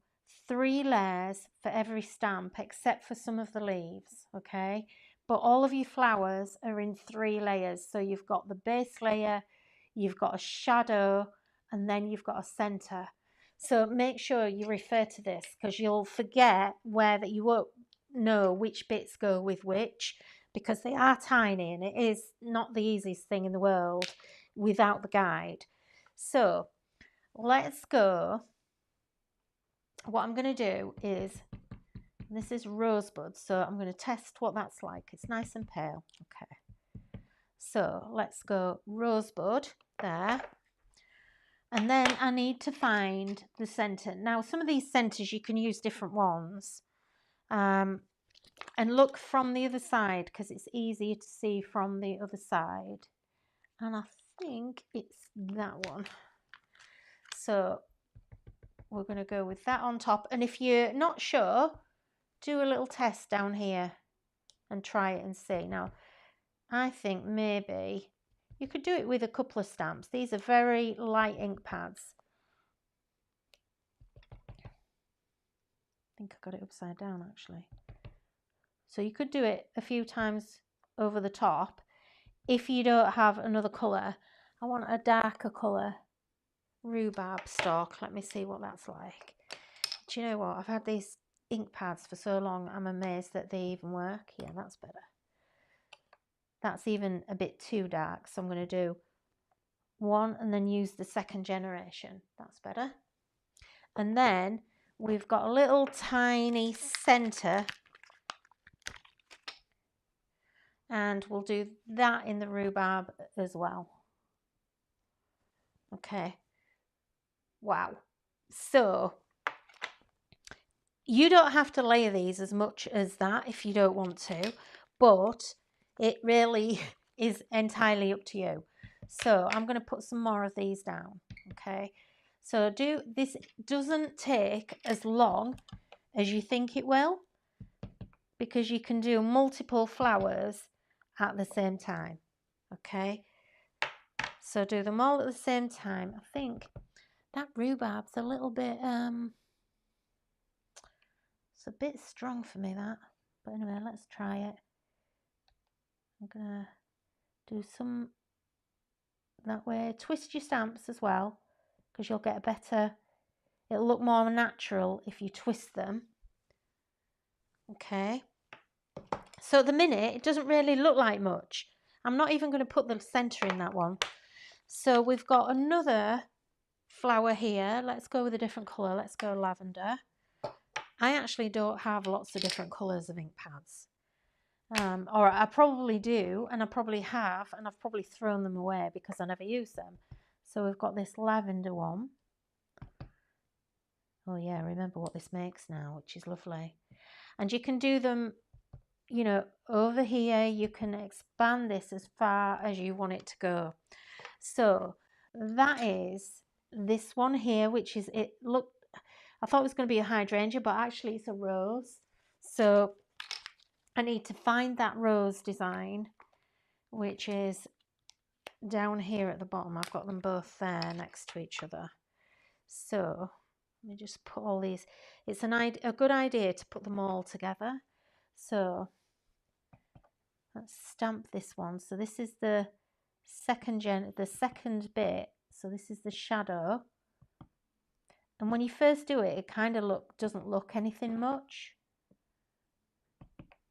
3 layers for every stamp except for some of the leaves, okay? But all of your flowers are in 3 layers. So you've got the base layer, you've got a shadow, and then you've got a center. So make sure you refer to this, because you'll forget that you won't know which bits go with which, because they are tiny and it is not the easiest thing in the world without the guide. So let's go. What I'm going to do is, this is rosebud, so I'm going to test what that's like. It's nice and pale. Okay, so let's go rosebud there, and then I need to find the center. Now some of these centers you can use different ones, and look from the other side, because it's easier to see from the other side, and I think it's that one. So we're going to go with that on top, and if you're not sure, do a little test down here and try it and see. Now I think maybe you could do it with a couple of stamps. These are very light ink pads. I think I got it upside down actually. So you could do it a few times over the top. If you don't have another colour, I want a darker colour rhubarb stalk. Let me see what that's like. Do you know what? I've had these ink pads for so long, I'm amazed that they even work. Yeah, that's better. That's even a bit too dark, so I'm going to do one and then use the second generation. That's better. And then we've got a little tiny centre, and we'll do that in the rhubarb as well. Okay, wow. So you don't have to layer these as much as that if you don't want to, but it really is entirely up to you. So I'm going to put some more of these down. Okay, so this doesn't take as long as you think it will, because you can do multiple flowers at the same time. Okay, so do them all at the same time. I think that rhubarb's a little bit it's a bit strong for me, that, but anyway, let's try it. I'm gonna do some that way. Twist your stamps as well, because you'll get a better, it'll look more natural if you twist them. Okay, so at the minute it doesn't really look like much. I'm not even going to put the center in that one. So we've got another flower here. Let's go with a different color. Let's go lavender. I actually don't have lots of different colors of ink pads, or I probably do, and I probably have, and I've probably thrown them away because I never use them. So we've got this lavender one. Oh yeah, remember what this makes now, which is lovely. And you can do them, you know, over here. You can expand this as far as you want it to go. So that is this one here, which is, it looked, I thought it was going to be a hydrangea, but actually it's a rose. So I need to find that rose design, which is down here at the bottom. I've got them both there next to each other. So let me just put all these. It's a good idea to put them all together. So Let's stamp this one. So this is the second bit. So this is the shadow. And when you first do it, it kind of doesn't look anything much,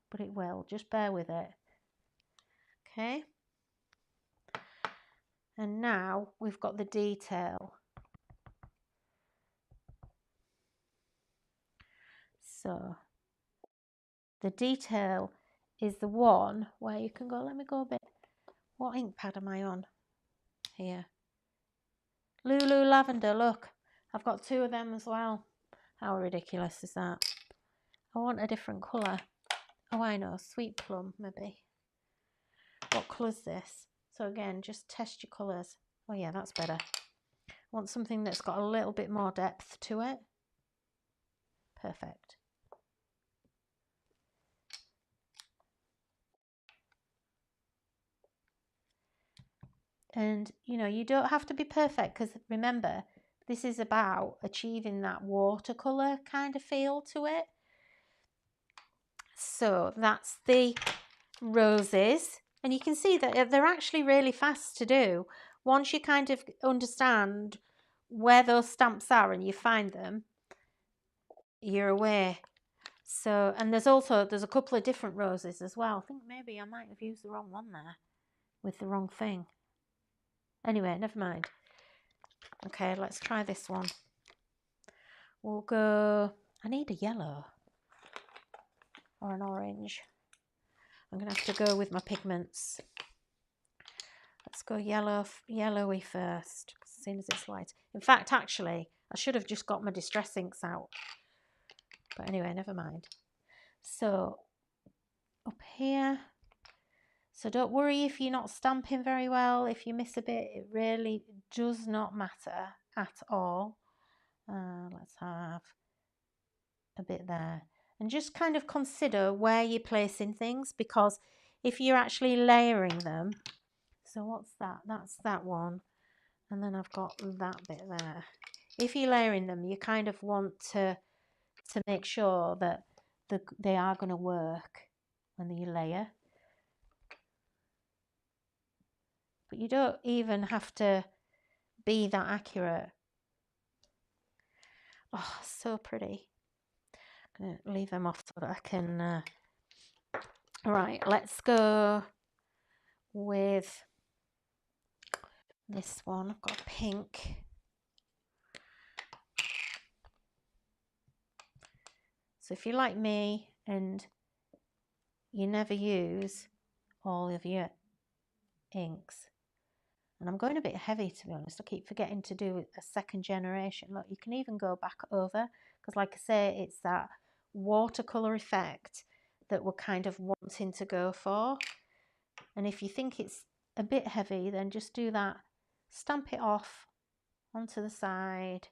but it will. Just bear with it. Okay. And now we've got the detail. So the detail is the one where you can go, let me go a bit. What ink pad am I on? Here. Lulu Lavender, look. I've got 2 of them as well. How ridiculous is that? I want a different colour. Oh, I know. Sweet plum, maybe. What colour's this? So again, just test your colours. Oh yeah, that's better. I want something that's got a little bit more depth to it. Perfect. And, you know, you don't have to be perfect because remember, this is about achieving that watercolour kind of feel to it. So that's the roses. And you can see that they're actually really fast to do. Once you kind of understand where those stamps are and you find them, you're away. So, and there's a couple of different roses as well. I think maybe I might have used the wrong one there with the wrong thing. Anyway, never mind. Okay, let's try this one. We'll go, I need a yellow or an orange. I'm going to have to go with my pigments. Let's go yellowy first, as soon as it's light. In fact, actually, I should have just got my distress inks out. But anyway, never mind. So, up here. So don't worry if you're not stamping very well. If you miss a bit, it really does not matter at all. Let's have a bit there. And just kind of consider where you're placing things, because if you're actually layering them, so what's that? That's that one. And then I've got that bit there. If you're layering them, you kind of want to make sure that they are going to work when you layer. But you don't even have to be that accurate. Oh, so pretty. I'm going to leave them off so that I can... Right, let's go with this one. I've got pink. So if you're like me and you never use all of your inks, and I'm going a bit heavy to be honest, I keep forgetting to do a second generation. Look, you can even go back over, because like I say, it's that watercolour effect that we're kind of wanting to go for. And if you think it's a bit heavy, then just do that, stamp it off onto the side.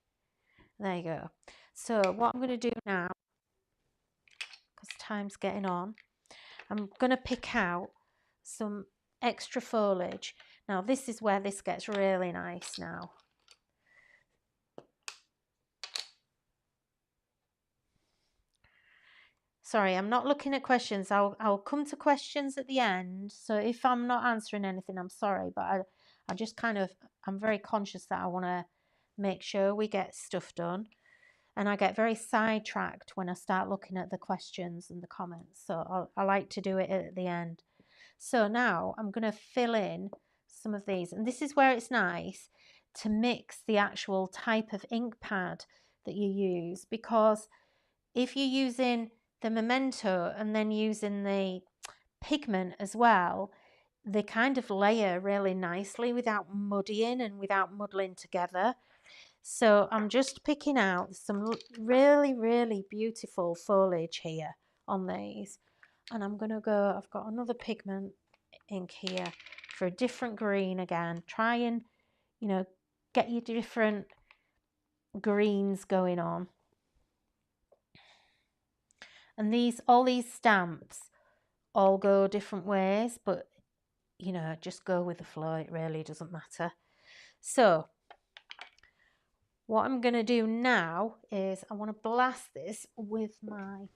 There you go. So what I'm going to do now, because time's getting on, I'm going to pick out some extra foliage. Now this is where this gets really nice now. Sorry, I'm not looking at questions. I'll come to questions at the end. So if I'm not answering anything, I'm sorry. But I just kind of, I'm very conscious that I want to make sure we get stuff done. And I get very sidetracked when I start looking at the questions and the comments. So I like to do it at the end. So now I'm going to fill in some of these. And this is where it's nice to mix the actual type of ink pad that you use. Because if you're using the Memento and then using the pigment as well, they kind of layer really nicely without muddying and without muddling together. So I'm just picking out some really, really beautiful foliage here on these. And I'm going to go, I've got another pigment ink here for a different green again. Try and, you know, get your different greens going on. And all these stamps all go different ways, but, you know, just go with the flow. It really doesn't matter. So what I'm going to do now is I want to blast this with my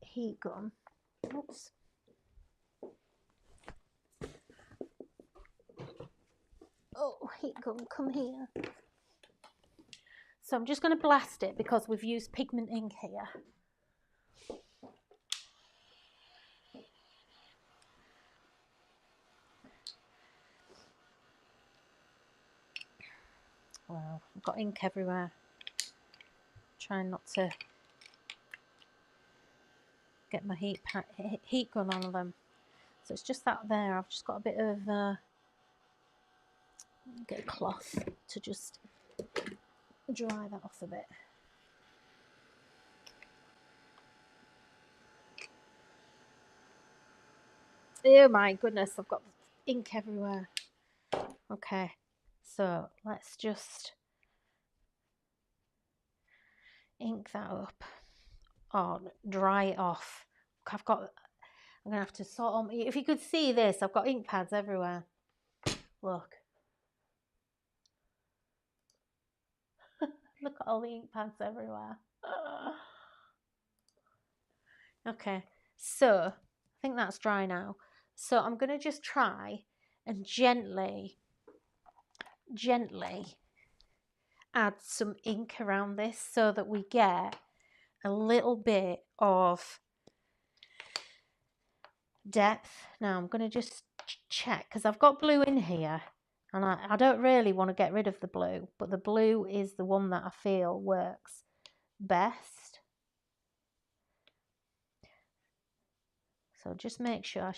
heat gun. Oops. Oh, heat gun, come here. So I'm just going to blast it because we've used pigment ink here. Wow, I've got ink everywhere. Trying not to get my heat gun on them. So it's just that there. I've just got a bit of get a cloth to just dry that off a bit. Oh my goodness, I've got ink everywhere. Okay, so let's just ink that up. Oh, dry it off. I'm gonna have to sort on. If you could see this, I've got ink pads everywhere. Look. Look at all the ink pads everywhere. Okay, so I think that's dry now. So I'm going to just try and gently add some ink around this so that we get a little bit of depth. Now I'm going to just check because I've got blue in here and I don't really want to get rid of the blue, but the blue is the one that I feel works best. So just make sure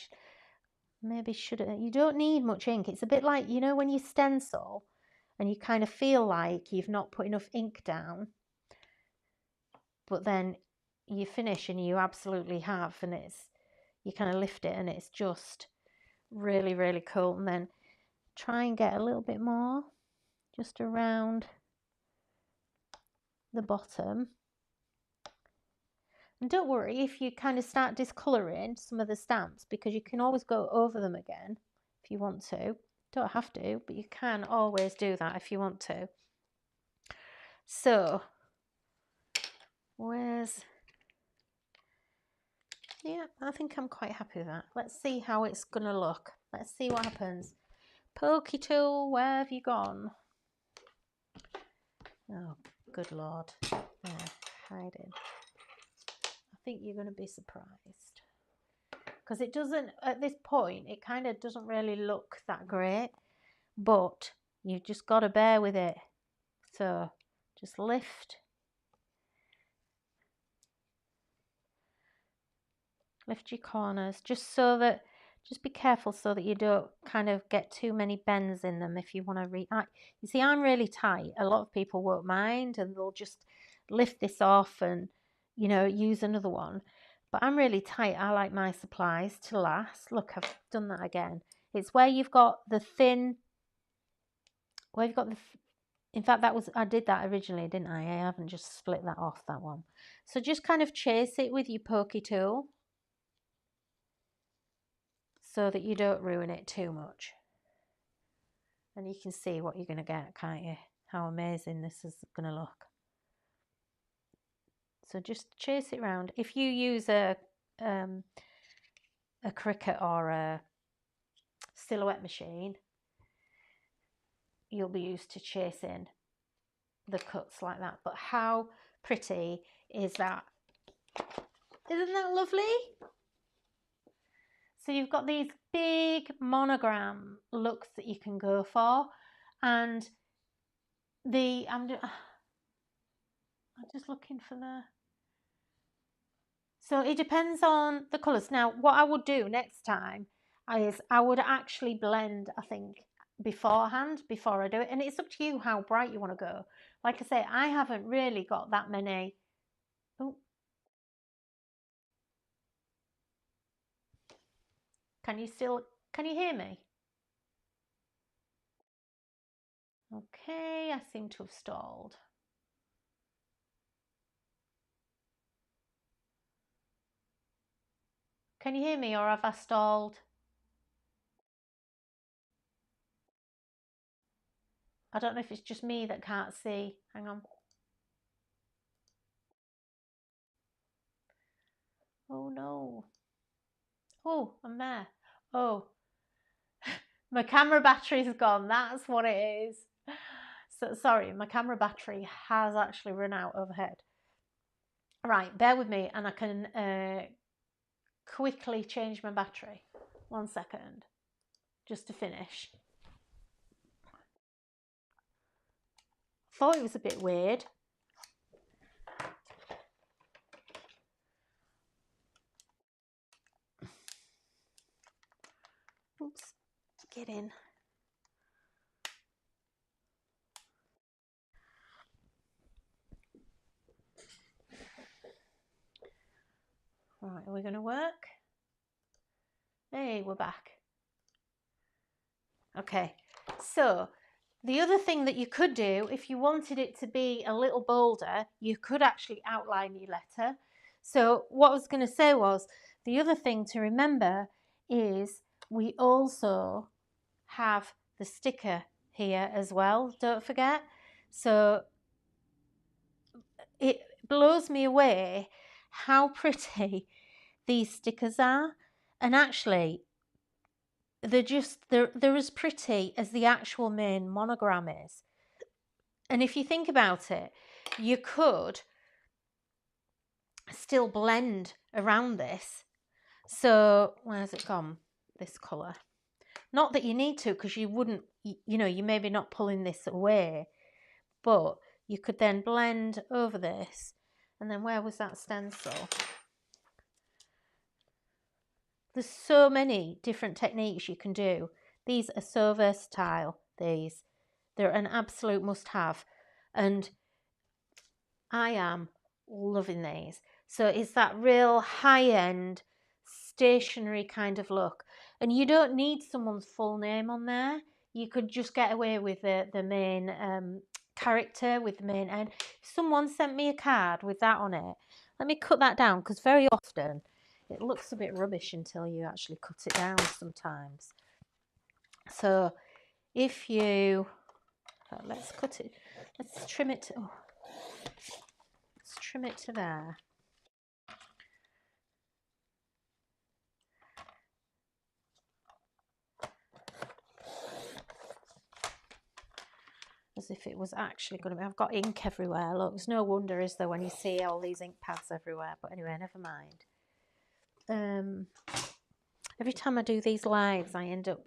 you don't need much ink. It's a bit like, you know, when you stencil and you kind of feel like you've not put enough ink down, but then you finish and you absolutely have, and you kind of lift it and it's just really, really cool. And then try and get a little bit more just around the bottom. And don't worry if you kind of start discolouring some of the stamps, because you can always go over them again if you want to. Don't have to, but you can always do that if you want to. So yeah, I think I'm quite happy with that. Let's see how it's gonna look. Let's see what happens. Pokey tool, where have you gone? Oh, good Lord. There, hiding. I think you're gonna be surprised. Because it doesn't, at this point, it kind of doesn't really look that great, but you've just got to bear with it. So just lift your corners, just be careful so that you don't kind of get too many bends in them. If you want to you see, I'm really tight. A lot of people won't mind and they'll just lift this off and, you know, use another one. But I'm really tight. I like my supplies to last. Look, I've done that again. It's where you've got the thin, in fact, I did that originally, didn't I? I haven't just split that off, that one. So just kind of chase it with your pokey tool so that you don't ruin it too much. And you can see what you're going to get, can't you? How amazing this is going to look. So just chase it around. If you use a Cricut or a silhouette machine, you'll be used to chasing the cuts like that. But how pretty is that? Isn't that lovely? So you've got these big monogram looks that you can go for, and I'm just looking for so it depends on the colours. Now, what I would do next time is I would actually blend, I think, beforehand, before I do it. And it's up to you how bright you want to go. Like I say, I haven't really got that many. Oh. Can you hear me? Okay, I seem to have stalled. Can you hear me, or have I stalled? I don't know if it's just me that can't see. Hang on. Oh no. Oh, I'm there. Oh, My camera battery's gone, that's what it is. So, sorry, my camera battery has actually run out overhead. Right, bear with me and I can quickly change my battery. 1 second, just to finish. Thought it was a bit weird. Oops, get in. Right, are we going to work? Hey, we're back. Okay, so the other thing that you could do, if you wanted it to be a little bolder, you could actually outline your letter. So what I was going to say was, the other thing to remember is we also have the sticker here as well, don't forget. So it blows me away how pretty these stickers are, and actually they're as pretty as the actual main monogram is. And if you think about it, you could still blend around this. So where's it gone, this colour? Not that you need to, because you wouldn't, you know, you maybe not pulling this away, but you could then blend over this. And then where was that stencil? There's so many different techniques you can do. These are so versatile, these. They're an absolute must-have. And I am loving these. So it's that real high-end, stationery kind of look. And you don't need someone's full name on there. You could just get away with the main character, with the main end. If someone sent me a card with that on it, let me cut that down, because very often it looks a bit rubbish until you actually cut it down sometimes. So if you, let's cut it, let's trim it, let's trim it to there. As if it was actually going to be, I've got ink everywhere, look, it's no wonder, is there, when you see all these ink pads everywhere, but anyway, never mind. Every time I do these lives, I end up,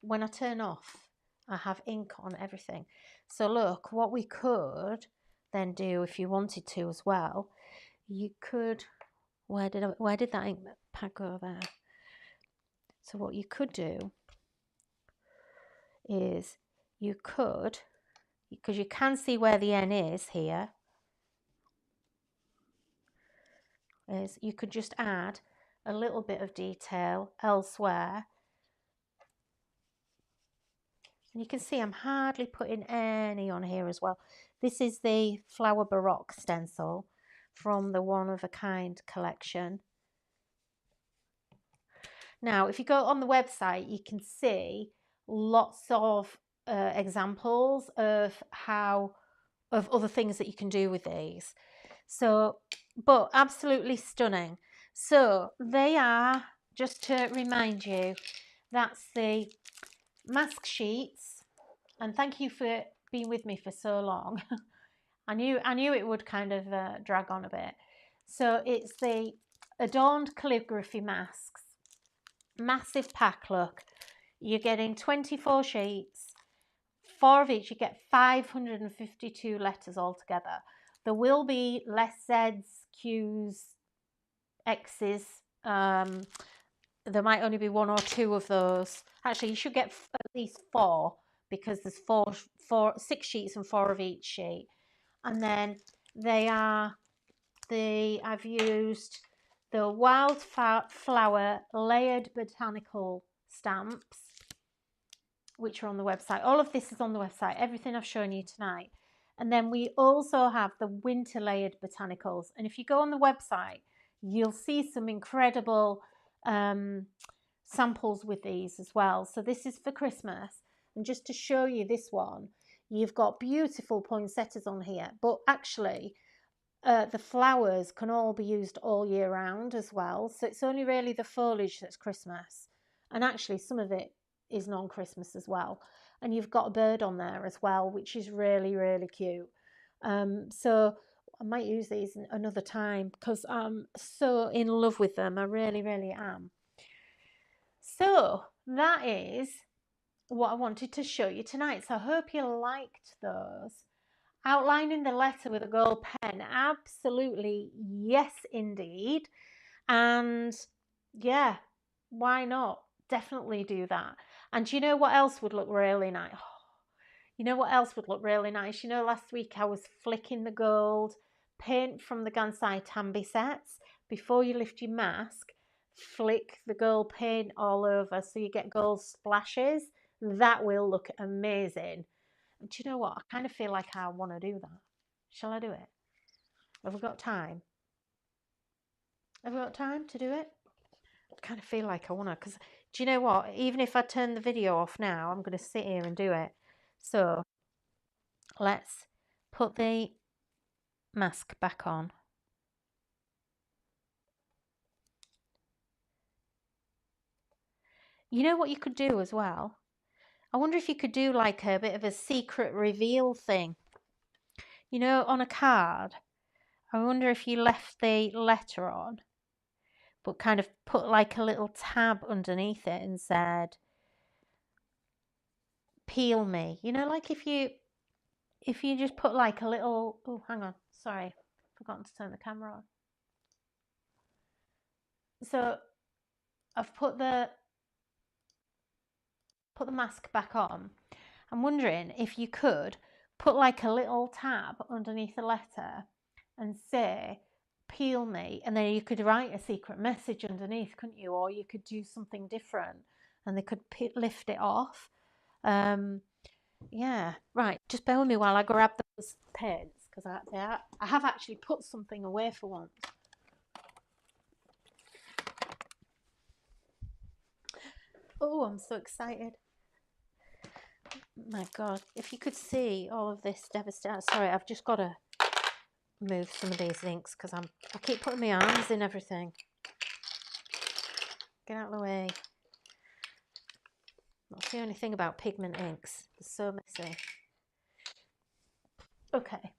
when I turn off, I have ink on everything. So look, what we could then do, if you wanted to as well, you could, where did that ink pad go there? So what you could do is you could, because you can see where the N is here, is you could just add a little bit of detail elsewhere. And you can see I'm hardly putting any on here as well. This is the Flower Baroque stencil from the One of a Kind collection. Now, if you go on the website, you can see lots of examples of other things that you can do with these. So, but absolutely stunning. So they are, just to remind you, that's the mask sheets, and thank you for being with me for so long. I knew it would kind of drag on a bit. So it's the adorned calligraphy masks, massive pack. Look, you're getting 24 sheets, 4 of each. You get 552 letters altogether. There will be less Z's, Q's, X's. There might only be 1 or 2 of those. Actually, you should get at least 4, because there's 6 sheets and 4 of each sheet. And then they are I've used the wildflower layered botanical stamps, which are on the website. All of this is on the website, everything I've shown you tonight. And then we also have the winter layered botanicals. And if you go on the website, you'll see some incredible samples with these as well. So this is for Christmas. And just to show you this one, you've got beautiful poinsettias on here, but actually the flowers can all be used all year round as well. So it's only really the foliage that's Christmas. And actually some of it is non-Christmas as well. And you've got a bird on there as well, which is really, really cute. So I might use these another time because I'm so in love with them. I really, really am. So that is what I wanted to show you tonight. So I hope you liked those. Outlining the letter with a gold pen. Absolutely, yes, indeed. And yeah, why not? Definitely do that. And you know what else would look really nice? You know what else would look really nice? You know, last week I was flicking the gold paint from the Gansai Tambi sets. Before you lift your mask, flick the gold paint all over so you get gold splashes. That will look amazing. And do you know what? I kind of feel like I want to do that. Shall I do it? Have we got time? Have we got time to do it? I kind of feel like I want to, because do you know what? Even if I turn the video off now, I'm going to sit here and do it. So let's put the mask back on. You know what you could do as well? I wonder if you could do like a bit of a secret reveal thing. You know, on a card. I wonder if you left the letter on, but kind of put like a little tab underneath it and said, peel me. You know, like if you just put like a little, oh, hang on, sorry, forgotten to turn the camera on. So I've put the mask back on. I'm wondering if you could put like a little tab underneath the letter and say, peel me, and then you could write a secret message underneath, couldn't you? Or you could do something different and they could lift it off. Yeah, right, just bear with me while I grab those paints, because I have actually put something away for once. Oh, I'm so excited. My God, if you could see all of this devastation. Sorry, I've just got to move some of these inks because I keep putting my arms in everything. Get out of the way. That's the only thing about pigment inks. They're so messy. Okay.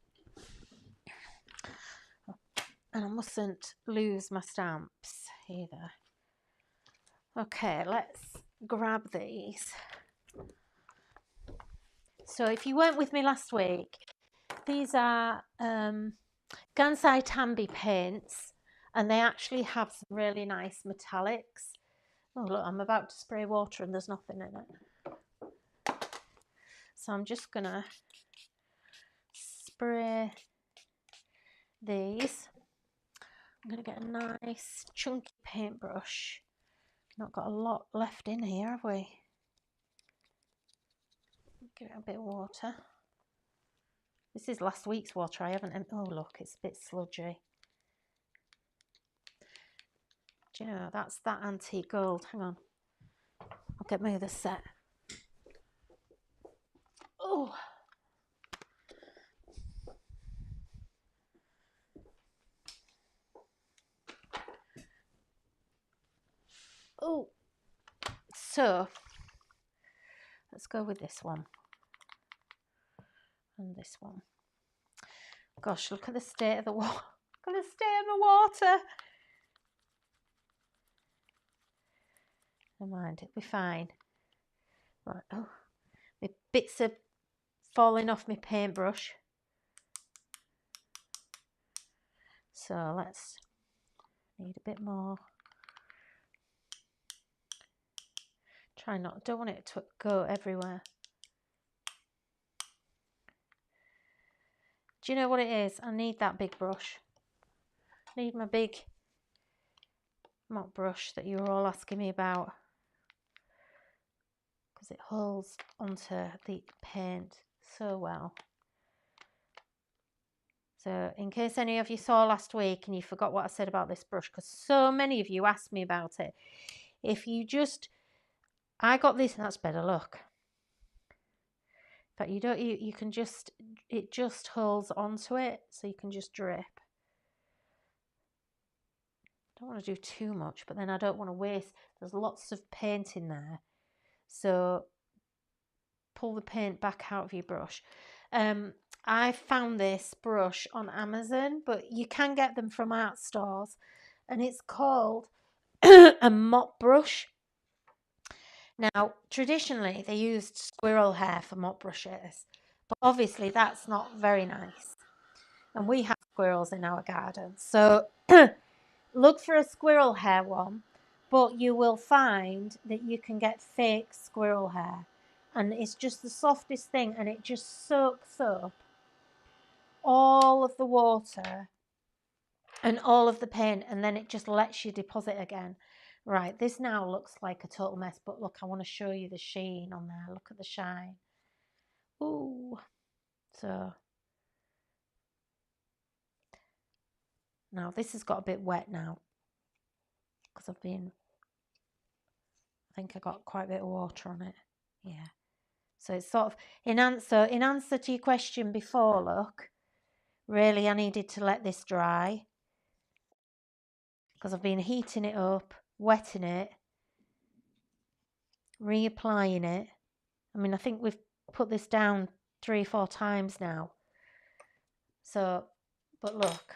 And I mustn't lose my stamps either. Okay, let's grab these. So if you weren't with me last week, these are Gansai Tambi paints, and they actually have some really nice metallics. Oh look, I'm about to spray water and there's nothing in it. So I'm just gonna spray these. I'm gonna get a nice chunky paintbrush. Not got a lot left in here, have we? Give it a bit of water. This is last week's water. I haven't. Oh look, it's a bit sludgy. Do you know that's that antique gold? Hang on, I'll get my other set. Oh. Oh. So let's go with this one and this one. Gosh, look at the state of the water. Look at the state of the water. Never mind, it'll be fine. Right, oh, my bits are falling off my paintbrush. So let's need a bit more. Don't want it to go everywhere. Do you know what it is? I need that big brush. I need my big mop brush that you were all asking me about, because it holds onto the paint so well. So in case any of you saw last week and you forgot what I said about this brush, because so many of you asked me about it, if you just, I got this, and that's better, look. But you can just, it just holds onto it, so you can just drip. Don't want to do too much, but then I don't want to waste, there's lots of paint in there. So pull the paint back out of your brush. I found this brush on Amazon, but you can get them from art stores, and it's called a mop brush. Now, traditionally, they used squirrel hair for mop brushes, but obviously that's not very nice. And we have squirrels in our garden. So look for a squirrel hair one, but you will find that you can get fake squirrel hair. And it's just the softest thing, and it just soaks up all of the water and all of the paint, and then it just lets you deposit again. Right, this now looks like a total mess, but look, I want to show you the sheen on there. Look at the shine. Ooh. So now this has got a bit wet now because I think I got quite a bit of water on it. Yeah. So it's sort of in answer to your question before, look, really I needed to let this dry because I've been heating it up, wetting it, reapplying it. I mean, I think we've put this down 3 or 4 times now. So, but look.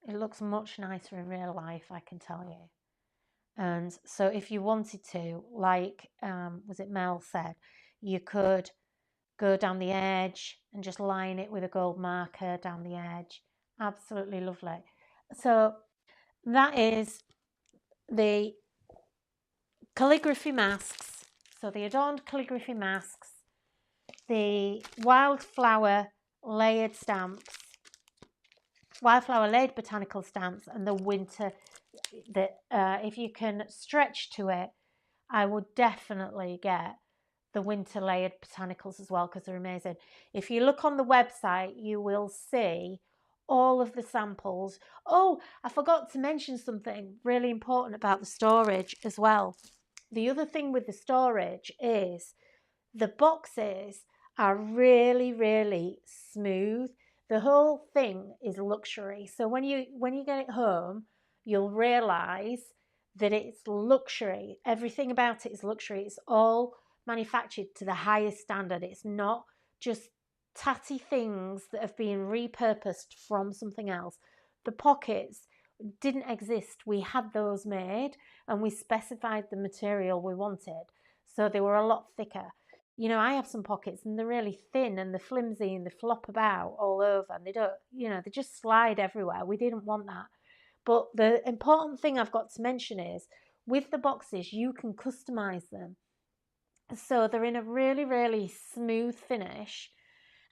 It looks much nicer in real life, I can tell you. And so if you wanted to, like, was it Mel said, you could go down the edge and just line it with a gold marker down the edge. Absolutely lovely. So that is the calligraphy masks. So the adorned calligraphy masks, the wildflower layered stamps, wildflower layered botanical stamps, and the winter that if you can stretch to it, I would definitely get the winter layered botanicals as well because they're amazing. If you look on the website, you will see all of the samples. Oh, I forgot to mention something really important about the storage as well. The other thing with the storage is the boxes are really, really smooth. The whole thing is luxury. So when you get it home, you'll realize that it's luxury. Everything about it is luxury. It's all manufactured to the highest standard. It's not just tatty things that have been repurposed from something else. The pockets didn't exist. We had those made and we specified the material we wanted. So they were a lot thicker. You know, I have some pockets and they're really thin and they're flimsy and they flop about all over and they don't, you know, they just slide everywhere. We didn't want that. But the important thing I've got to mention is with the boxes, you can customize them. So they're in a really, really smooth finish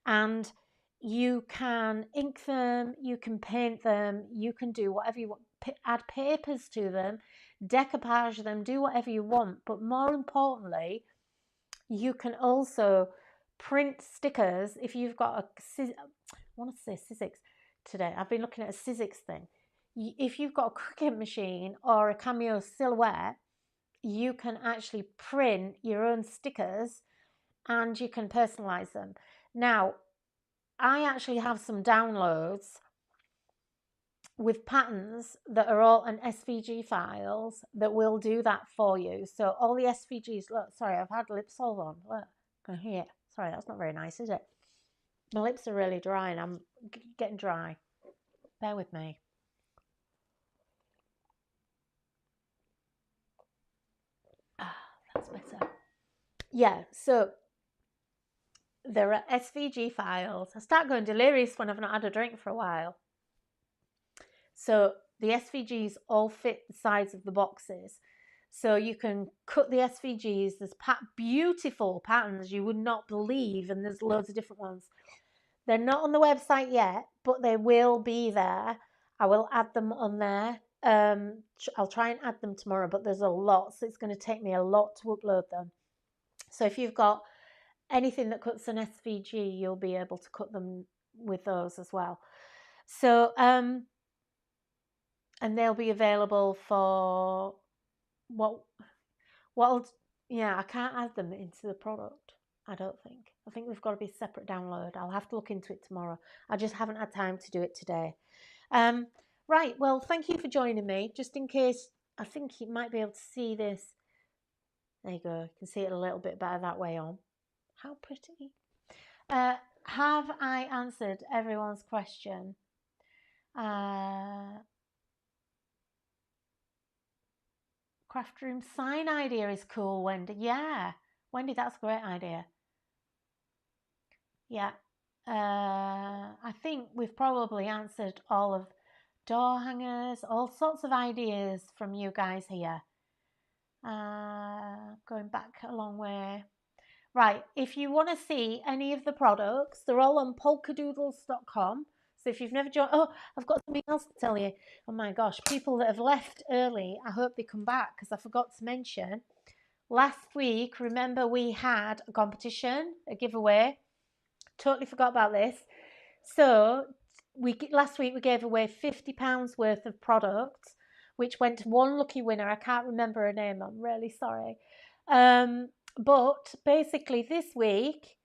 and you can ink them, you can paint them, you can do whatever you want, add papers to them, decoupage them, do whatever you want. But more importantly, you can also print stickers if you've got I want to say Sizzix today. I've been looking at a Sizzix thing. If you've got a Cricut machine or a Cameo Silhouette, you can actually print your own stickers and you can personalize them. Now, I actually have some downloads with patterns that are all in SVG files that will do that for you. So all the SVGs, look, sorry, I've had lip salve on. Look, can hear it. Sorry, that's not very nice, is it? My lips are really dry and I'm getting dry. Bear with me. That's better. Yeah, so there are SVG files. I start going delirious when I've not had a drink for a while. So the SVGs all fit the size of the boxes. So you can cut the SVGs. There's beautiful patterns you would not believe, and there's loads of different ones. They're not on the website yet, but they will be there. I will add them on there. I'll try and add them tomorrow, but there's a lot, so it's going to take me a lot to upload them. So if you've got anything that cuts an SVG, you'll be able to cut them with those as well. So, and they'll be available for I can't add them into the product. I don't think. I think we've got to be separate download. I'll have to look into it tomorrow. I just haven't had time to do it today. Right, well, thank you for joining me. Just in case, I think you might be able to see this. There you go. You can see it a little bit better that way on. How pretty. Have I answered everyone's question? Craft room sign idea is cool, Wendy. Yeah, Wendy, that's a great idea. Yeah. I think we've probably answered all of door hangers, all sorts of ideas from you guys here. Going back a long way. Right, if you want to see any of the products, they're all on polkadoodles.com. So if you've never joined, oh, I've got something else to tell you. Oh my gosh, people that have left early, I hope they come back because I forgot to mention. Last week, remember we had a competition, a giveaway. Totally forgot about this. So last week we gave away £50 worth of products, which went to one lucky winner. I can't remember her name. I'm really sorry. But basically this week,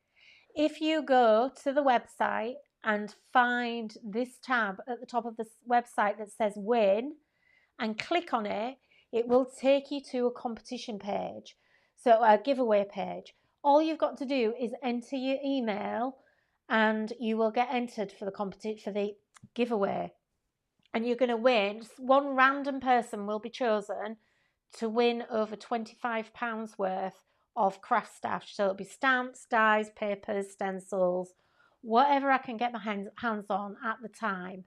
if you go to the website and find this tab at the top of the website that says win and click on it, it will take you to a competition page, so a giveaway page. All you've got to do is enter your email and you will get entered for the giveaway, and you're going to win. One random person will be chosen to win over £25 worth of craft stuff. So it'll be stamps, dies, papers, stencils, whatever I can get my hands on at the time.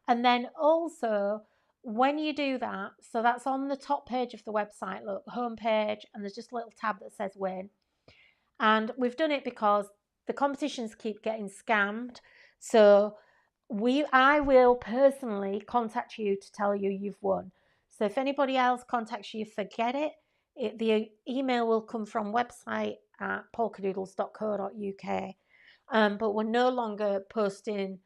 And then also, when you do that, so that's on the top page of the website, look, homepage, and there's just a little tab that says win. And we've done it because the competitions keep getting scammed. So I will personally contact you to tell you you've won. So if anybody else contacts you, forget it. The email will come from website at polkadoodles.co.uk. But we're no longer posting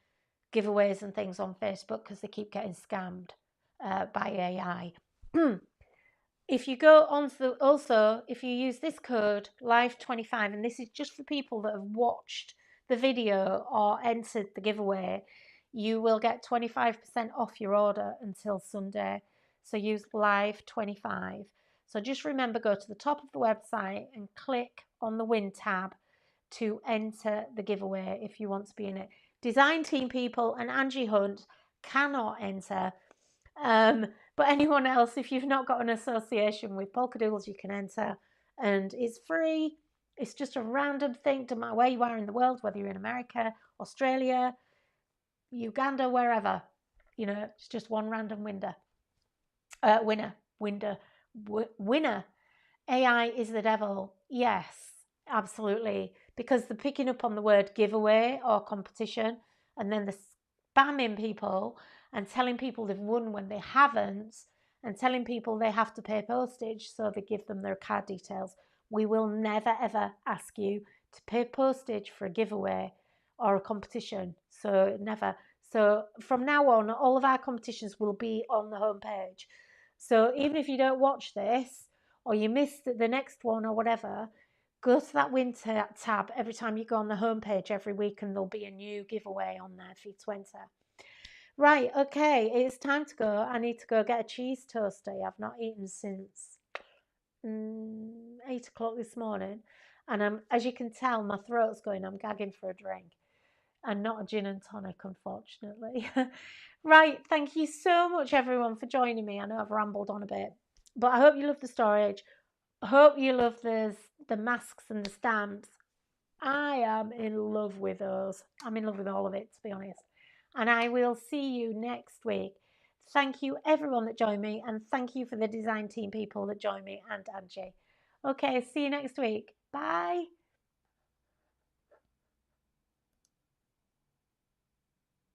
giveaways and things on Facebook because they keep getting scammed by AI. If you go on to also, if you use this code live25, and this is just for people that have watched the video or entered the giveaway, you will get 25% off your order until Sunday. So use live25. So just remember, go to the top of the website and click on the win tab to enter the giveaway if you want to be in it. Design team people and Angie Hunt cannot enter. But anyone else, if you've not got an association with Polkadoodles, you can enter, and it's free. It's just a random thing, no matter where you are in the world, whether you're in America, Australia, Uganda, wherever. You know, it's just one random winner. Winner. AI is the devil. Yes, absolutely. Because they're picking up on the word giveaway or competition, and then they're spamming people and telling people they've won when they haven't, and telling people they have to pay postage, so they give them their card details. We will never ever ask you to pay postage for a giveaway or a competition. So never. So from now on, all of our competitions will be on the homepage. So even if you don't watch this, or you missed the next one or whatever, go to that win tab every time you go on the homepage every week, and there'll be a new giveaway on there for you to enter. Right, okay, it's time to go. I need to go get a cheese toasty. I've not eaten since 8 o'clock this morning, and as you can tell, my throat's going. I'm gagging for a drink, and not a gin and tonic, unfortunately. Right, thank you so much, everyone, for joining me. I know I've rambled on a bit, but I hope you love the storage. I hope you love the masks and the stamps. I am in love with those. I'm in love with all of it, to be honest. And I will see you next week. Thank you, everyone that joined me, and thank you for the design team people that joined me and Angie. Okay, see you next week. Bye.